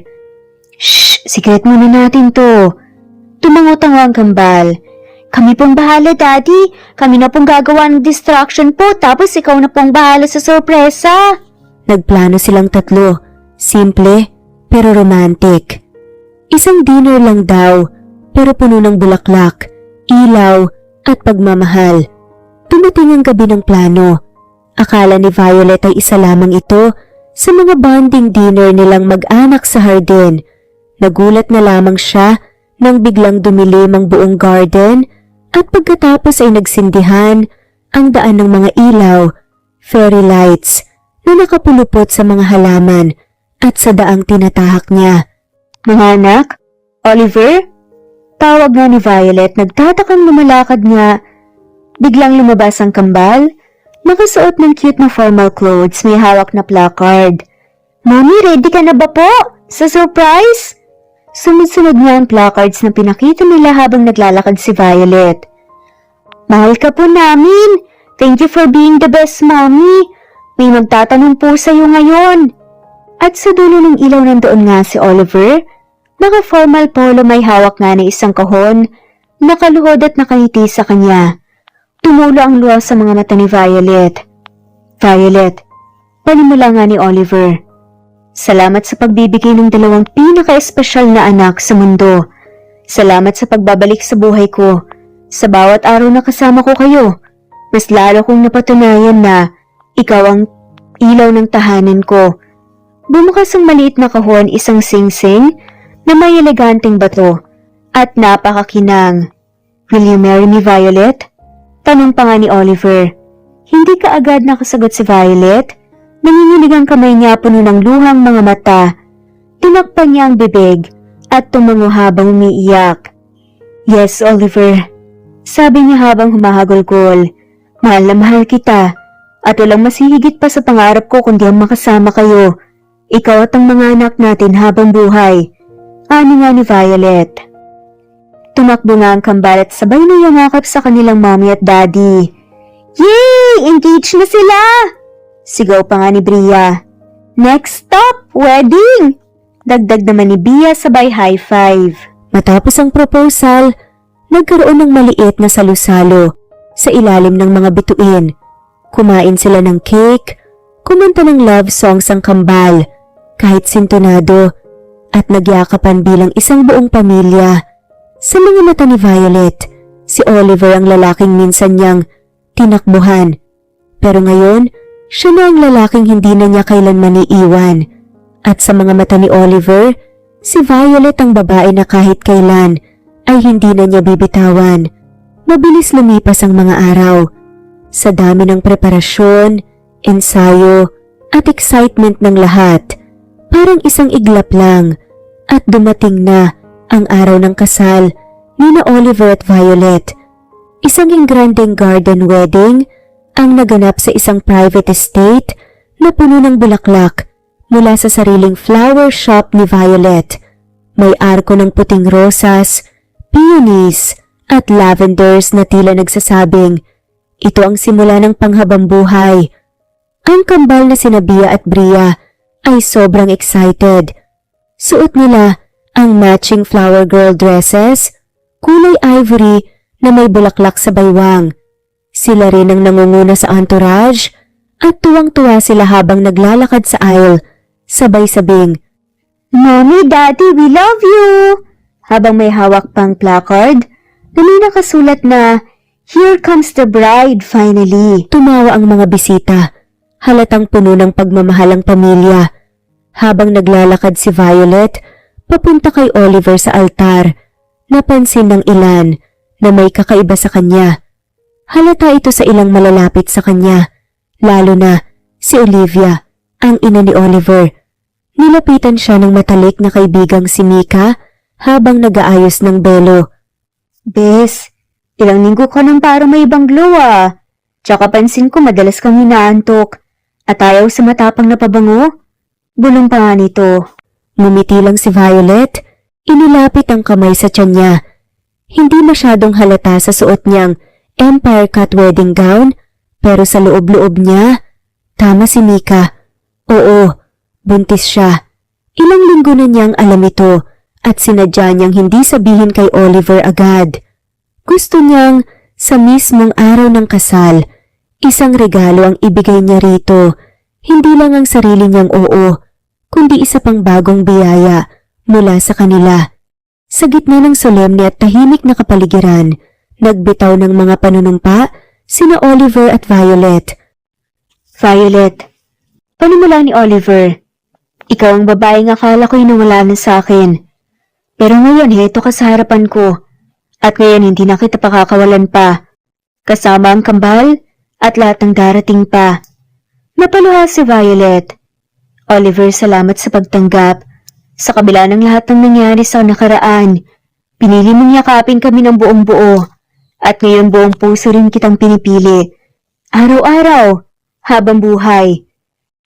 Shh! Secret muna natin to. Tumangot-tango ang kambal. Kami pong bahala, Daddy. Kami na pong gagawa ng distraction po tapos ikaw na pong bahala sa sorpresa. Nagplano silang tatlo. Simple pero romantic. Isang dinner lang daw pero puno ng bulaklak, ilaw at pagmamahal. Dumating ang gabi ng plano. Akala ni Violet ay isa lamang ito sa mga bonding dinner nilang mag-anak sa hardin. Nagulat na lamang siya nang biglang dumilim ang buong garden at pagkatapos ay nagsindihan ang daan ng mga ilaw, fairy lights na nakapulupot sa mga halaman at sa daang tinatahak niya. Mga anak, Oliver? Tawag nga ni Violet, nagtatakang lumalakad nga. Biglang lumabas ang kambal, nakasuot ng cute na formal clothes, may hawak na placard. Mommy, ready ka na ba po? Sa surprise? Sunod-sunod nga ang placards na pinakita nila habang naglalakad si Violet. Mahal ka po namin. Thank you for being the best, Mommy. May magtatanong po sa'yo ngayon. At sa dulo ng ilaw nandoon nga si Oliver. Naka-formal polo, may hawak nga na isang kahon, nakaluhod at nakangiti sa kanya. Tumulo ang luha sa mga mata ni Violet. Violet, panimula nga ni Oliver. Salamat sa pagbibigay ng dalawang pinaka-espesyal na anak sa mundo. Salamat sa pagbabalik sa buhay ko. Sa bawat araw na kasama ko kayo, mas lalo kong napatunayan na ikaw ang ilaw ng tahanan ko. Bumukas ang maliit na kahon, isang sing-sing na may eleganteng bato at napakakinang. Will you marry me, Violet? Tanong pa nga ni Oliver. Hindi ka agad nakasagot si Violet. Nanginginig ang kamay niya, puno ng luhang mga mata. Tinakpan niya ang bibig at tumango habang umiiyak. Yes, Oliver. Sabi niya habang humahagulgol. Mahal na mahal kita at walang masihigit pa sa pangarap ko kundi ang makasama kayo. Ikaw at ang mga anak natin habang buhay. Ani nga ni Violet. Tumakbo nga ang kambal at sabay na yangakap sa kanilang mommy at daddy. Yay! Engaged na sila! Sigaw pa nga ni Bria. Next stop, wedding! Dagdag naman ni Bia sabay high five. Matapos ang proposal, nagkaroon ng maliit na salusalo sa ilalim ng mga bituin. Kumain sila ng cake, kumanta ng love songs ang kambal, kahit sintonado, at nagyakapan bilang isang buong pamilya. Sa mga mata ni Violet, si Oliver ang lalaking minsan niyang tinakbuhan. Pero ngayon, siya na ang lalaking hindi na niya kailanman iiwan. At sa mga mata ni Oliver, si Violet ang babae na kahit kailan ay hindi na niya bibitawan. Mabilis lumipas ang mga araw. Sa dami ng preparasyon, ensayo, at excitement ng lahat, parang isang iglap lang at dumating na ang araw ng kasal ni na Oliver at Violet. Isang engrandeng garden wedding ang naganap sa isang private estate na puno ng bulaklak mula sa sariling flower shop ni Violet. May arko ng puting rosas, peonies, at lavenders na tila nagsasabing, ito ang simula ng panghabang buhay. Ang kambal na sina Bia at Bria ay sobrang excited. Suot nila ang matching flower girl dresses, kulay ivory na may bulaklak sa baywang. Sila rin ang nangunguna sa entourage at tuwang-tuwa sila habang naglalakad sa aisle, sabay sabing, Mommy, Daddy, we love you! Habang may hawak pang placard na may nakasulat na, Here comes the bride, finally. Tumawa ang mga bisita, halatang puno ng pagmamahal ang pamilya. Habang naglalakad si Violet, papunta kay Oliver sa altar, napansin ng ilan na may kakaiba sa kanya. Halata ito sa ilang malalapit sa kanya, lalo na si Olivia, ang ina ni Oliver. Nilapitan siya ng matalik na kaibigang si Mika habang nag-aayos ng belo. Bes, ilang linggo ka nang parang may ibang glow ah. Tsaka pansin ko madalas kang hinaantok at ayaw sa matapang na pabango. Bulong pa nga nito. Ngumiti lang si Violet, inilapit ang kamay sa tiyan niya. Hindi masyadong halata sa suot niyang empire cut wedding gown, pero sa loob-loob niya, tama si Mika. Oo, buntis siya. Ilang linggo na niyang alam ito at sinadya niyang hindi sabihin kay Oliver agad. Gusto niyang sa mismong araw ng kasal, isang regalo ang ibigay niya rito. Hindi lang ang sarili niyang oo, kundi isa pang bagong biyaya mula sa kanila. Sa gitna ng solemne at tahimik na kapaligiran, nagbitaw ng mga panunumpa sina Oliver at Violet. Violet, panimula ni Oliver. Ikaw ang babaeng akala ko'y nawala na sa akin. Pero ngayon heto ka sa harapan ko. At ngayon hindi na kita pakakawalan pa. Kasama ang kambal at lahat ng darating pa. Napaluha si Violet. Oliver, salamat sa pagtanggap. Sa kabila ng lahat ng nangyari sa nakaraan, pinili mong yakapin kami ng buong buo. At ngayon buong puso rin kitang pinipili. Araw-araw, habang buhay.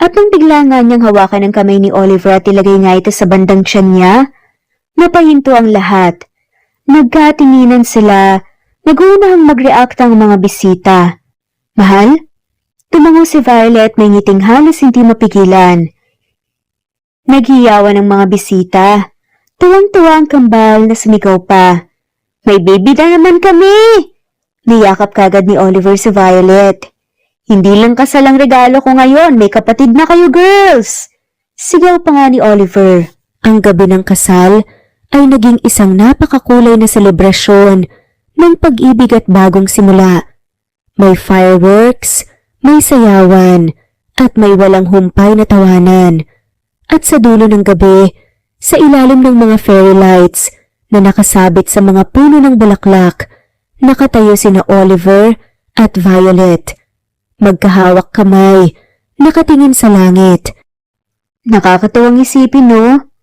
At nang bigla nga niyang hawakan ang kamay ni Oliver at ilagay nga ito sa bandang tiyan niya, napahinto ang lahat. Nagkatinginan sila, nag-uunahang mag-react ang mga bisita. Mahal? Tumango si Violet, may ngiting halos hindi mapigilan. Naghiyawan ang mga bisita. Tuwang-tuwa ang kambal na sumigaw pa. May baby na naman kami! Niyakap kagad ni Oliver si Violet. Hindi lang kasal ang regalo ko ngayon, may kapatid na kayo girls! Sigaw pa nga ni Oliver. Ang gabi ng kasal ay naging isang napakakulay na selebrasyon ng pag-ibig at bagong simula. May fireworks, may sayawan, at may walang humpay na tawanan. At sa dulo ng gabi, sa ilalim ng mga fairy lights na nakasabit sa mga puno ng bulaklak, nakatayo sina Oliver at Violet. Magkahawak kamay, nakatingin sa langit. Nakakatuwang isipin, no?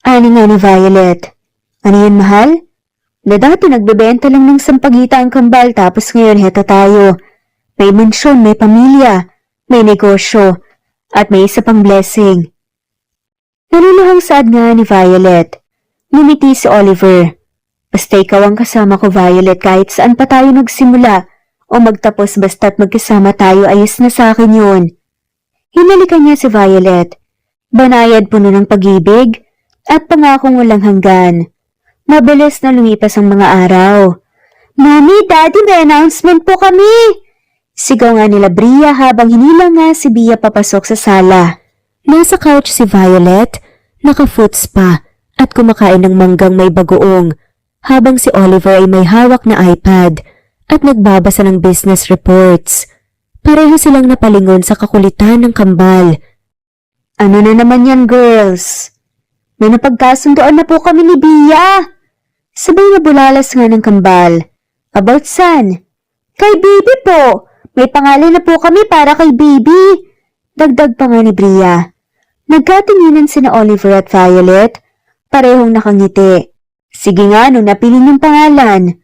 Ani nga ni Violet. Ano yan, mahal? Na dati nagbebenta lang ng sampagita ang kambal tapos ngayon heto tayo. May mansyon, may pamilya, may negosyo, at may isa pang blessing. Naluluhang saad nga ni Violet. Ngumiti si Oliver. Basta ikaw ang kasama ko, Violet, kahit saan pa tayo nagsimula o magtapos basta't magkasama tayo, ayos na sa akin yun. Hinalikan niya si Violet. Banayad puno ng pag-ibig at pangakong walang hanggan. Mabilis na lumipas ang mga araw. Mami, Daddy, may announcement po kami! Sigaw nga nila Bria habang hinilang nga si Bia papasok sa sala. Nasa couch si Violet, naka-foots pa at kumakain ng manggang may bagoong habang si Oliver ay may hawak na iPad at nagbabasa ng business reports. Pareho silang napalingon sa kakulitan ng kambal. Ano na naman yan, girls? May napagkasundoan na po kami ni Bia. Sabay na bulalas nga ng kambal. About san? Kay Bibi po. May pangalan na po kami para kay Bibi. Dagdag pa nga ni Bria. Nagkatinginan sina Oliver at Violet. Parehong nakangiti. Sige nga, nung napili niyong pangalan.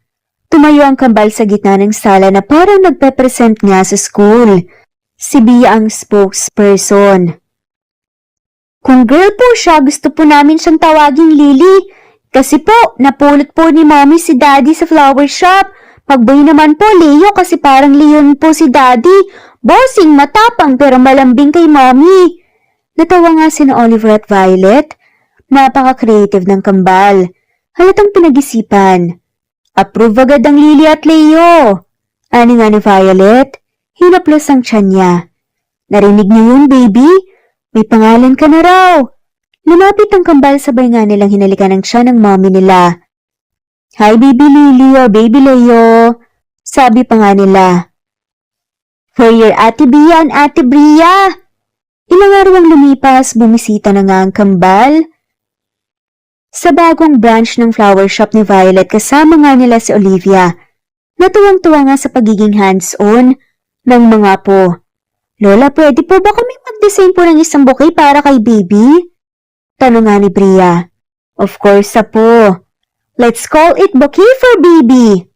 Tumayo ang kambal sa gitna ng sala na parang nagpe-present nga sa school. Si Bia ang spokesperson. Kung girl po siya, gusto po namin siyang tawaging Lily. Kasi po, napulot po ni Mommy si Daddy sa flower shop. Pag boy naman po, Leo, kasi parang Leon po si Daddy. Bossing, matapang pero malambing kay Mommy. Natawa nga sina Oliver at Violet. Napaka-creative ng kambal. Halatang pinag-isipan. Approve agad ang Lily at Leo. Ani nga ni Violet, hinaplos ang tiyan niya. Narinig niyo yun, baby? May pangalan ka na raw. Lumapit ang kambal sabay nga nilang hinalikan ng tiyan ng mommy nila. Hi, baby Lily or baby Leo. Sabi pa nga nila. For your Ate Bia and Ate Bria. Ilang araw ang lumipas, bumisita na nga ang kambal sa bagong branch ng flower shop ni Violet kasama nga nila si Olivia. Natuwang-tuwa nga sa pagiging hands-on ng mga po. Lola, pwede po ba kami mag-design po ng isang bouquet para kay baby? Tanong nga ni Bria. Of course, po. Let's call it bouquet for baby.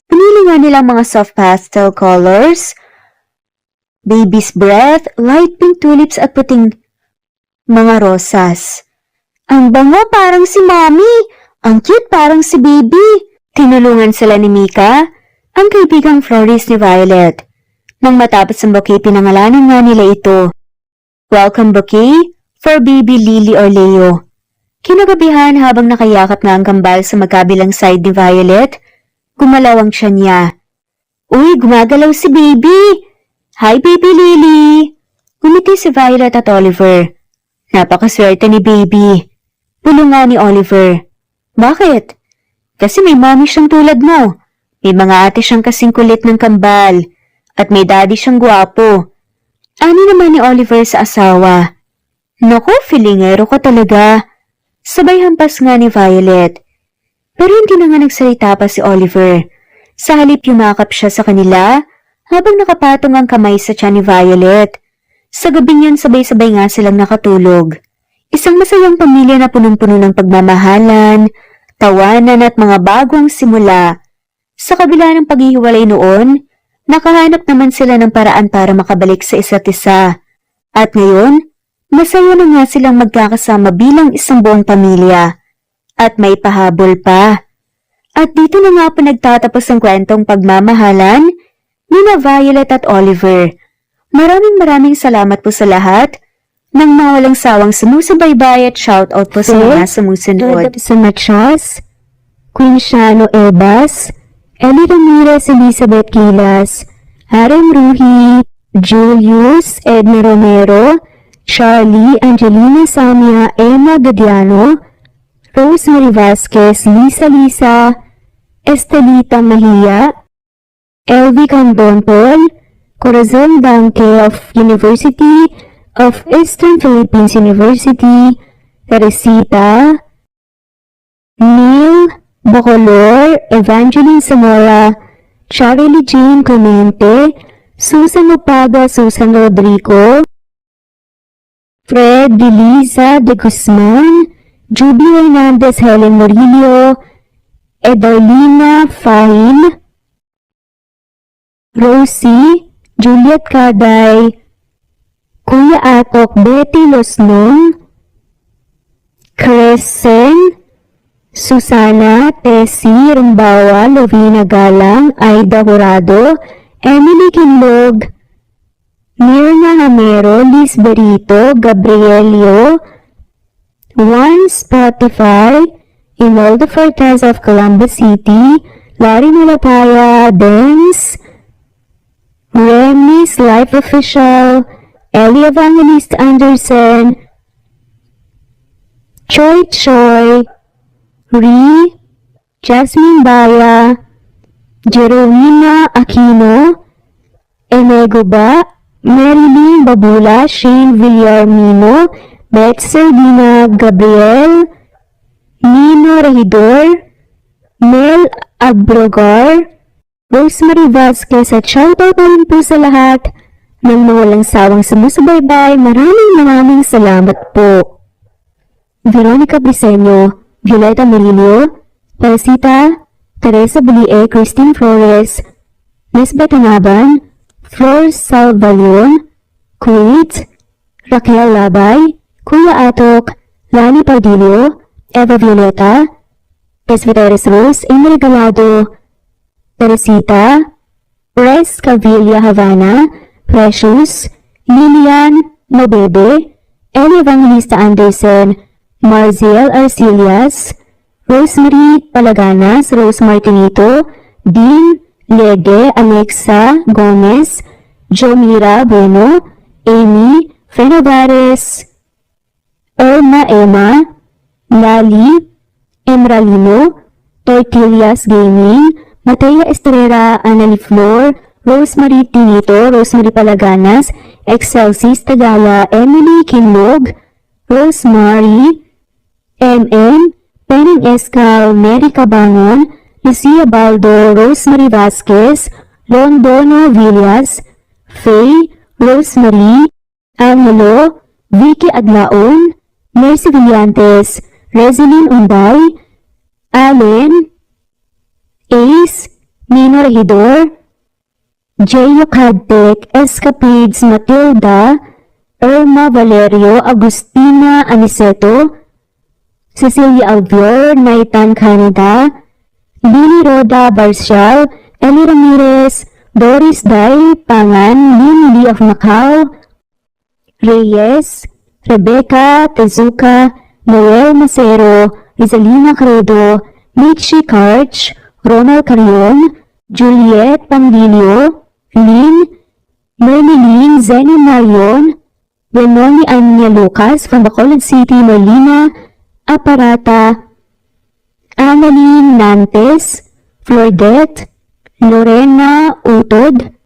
Pinili nga nilang mga soft pastel colors, baby's breath, light pink tulips at puting mga rosas. Ang bango parang si Mommy. Ang cute parang si Baby. Tinulungan sila ni Mika, ang kaibigang florist ni Violet. Nang matapos ang bouquet, pinangalanan nga nila ito. Welcome bouquet for Baby Lily or Leo. Kinagabihan habang nakayakap nga ang kambal sa magkabilang side ni Violet, gumalaw ang tiyan niya. Uy, gumagalaw si Baby. Hi, Baby Lily. Ngumiti si Violet at Oliver. Napakaswerte ni Baby. Pulong nga ni Oliver. Bakit? Kasi may mommy siyang tulad mo. May mga ate siyang kasing kulit ng kambal. At may daddy siyang gwapo. Ani naman ni Oliver sa asawa. Naku, filingero ka talaga. Sabay hampas nga ni Violet. Pero hindi na nga nagsalita pa si Oliver. Sa halip yumakap siya sa kanila habang nakapatong ang kamay sa tiyan ni Violet. Sa gabing yun sabay-sabay nga silang nakatulog. Isang masayang pamilya na punong-puno ng pagmamahalan, tawanan at mga bagong simula. Sa kabila ng paghihiwalay noon, nakahanap naman sila ng paraan para makabalik sa isa't isa. At ngayon, masaya na nga silang magkakasama bilang isang buong pamilya. At may pahabol pa. At dito na nga po nagtatapos ang kwentong pagmamahalan ni Violet at Oliver. Maraming salamat po sa lahat ng mga walang sawang sumusubaybay at shoutout po sa mga sumusunod. Sa Machas, Queen Shano Ebas, Ellie Ramirez, Elizabeth Gilas, Harem Ruhi, Julius, Edna Romero, Charlie, Angelina Samia, Emma Gadiano, Rosemary Vasquez, Lisa, Estelita Mahia, Elvie Candontol, Corazon Danke of University of Eastern Philippines University, Teresita, Neil Bacolor, Evangeline Zamora, Charlie Jean Clemente, Susan Upaga, Susan Rodrigo, Fred Deliza de Guzman, Juby Hernandez, Helen Murillo, Edarlina Fahim, Rosie, Juliet Caday, Kuya Atok, Betty Losnong, Tesen, Susana, Tessie, Rumbawa, Lovina Galang, Aida Jurado, Emily Kinlog, Mirna Hamero, Liz Berito, Gabrielio, Juan Spotify, Imelda Fortes of Columbus City, Larry Malapaya, Benz, Remy's Life Official, Ellie Evangelist Anderson, Choi Choi, Ree, Jasmine Baya, Jeromina Aquino, Enego Ba, Marilyn Babula, Shane Villarmino, Beth Sardina, Gabriel, Nino Regidor, Mel Abrogar, Rosemary Vasquez at shoutout na rin po sa lahat ng mga walang sawang sumusubaybay. Maraming salamat po. Veronica Briseño, Violeta Murillo, Teresita, Teresa Bulie, Christine Flores, Lisbeth Anaban, Flor Salvalion, Kuwait, Raquel Labay, Kuya Atok, Lani Pardillo, Eva Violeta, Esviteres Rose, Emily Galado, Teresita, Res Cavilla Havana, Precious, Lilian Nobebe, Ellie Evangelista Anderson, Marziel Arcelias, Rosemary Palaganas, Rose Martinito, Dean Lege, Alexa Gomez, Jomira Bueno, Amy Fenovares, Irma Emma, Lali Emralino, Tortillas Gaming, Mateo Estrera, Anali Flor, Rosemary Tinito, Rosemary Palaganas, Excelsis Tagala, Emily Kinlog, Rosemary, MM, Penning Escal, Mary Cabangon, Lucia Baldo, Rosemary Vasquez, Londono Villas, Faye, Rosemary, Angelo, Vicky Adlaon, Mercy Villantes, Resilin Unday, Allen, Ace, Nino Regidor, Jayo Cadtec, Escapades Matilda, Irma Valerio, Agustina Aniceto, Cecilia Alvior, Naitan Canada, Lily Roda Barcial, Ellie Ramirez, Doris Day Pangan, Lynn Lee of Macau, Reyes, Rebecca Tezuka, Noel Macero, Rizalina Credo, Mitchie Karch, Ronald Carion, Juliet Pangilio, Lynn, Merlin Zeni Marion, Benoni Anya Lucas from Bacolod City, Melina Aparata, Annalyn Nantes, Flordette, Lorena Utod,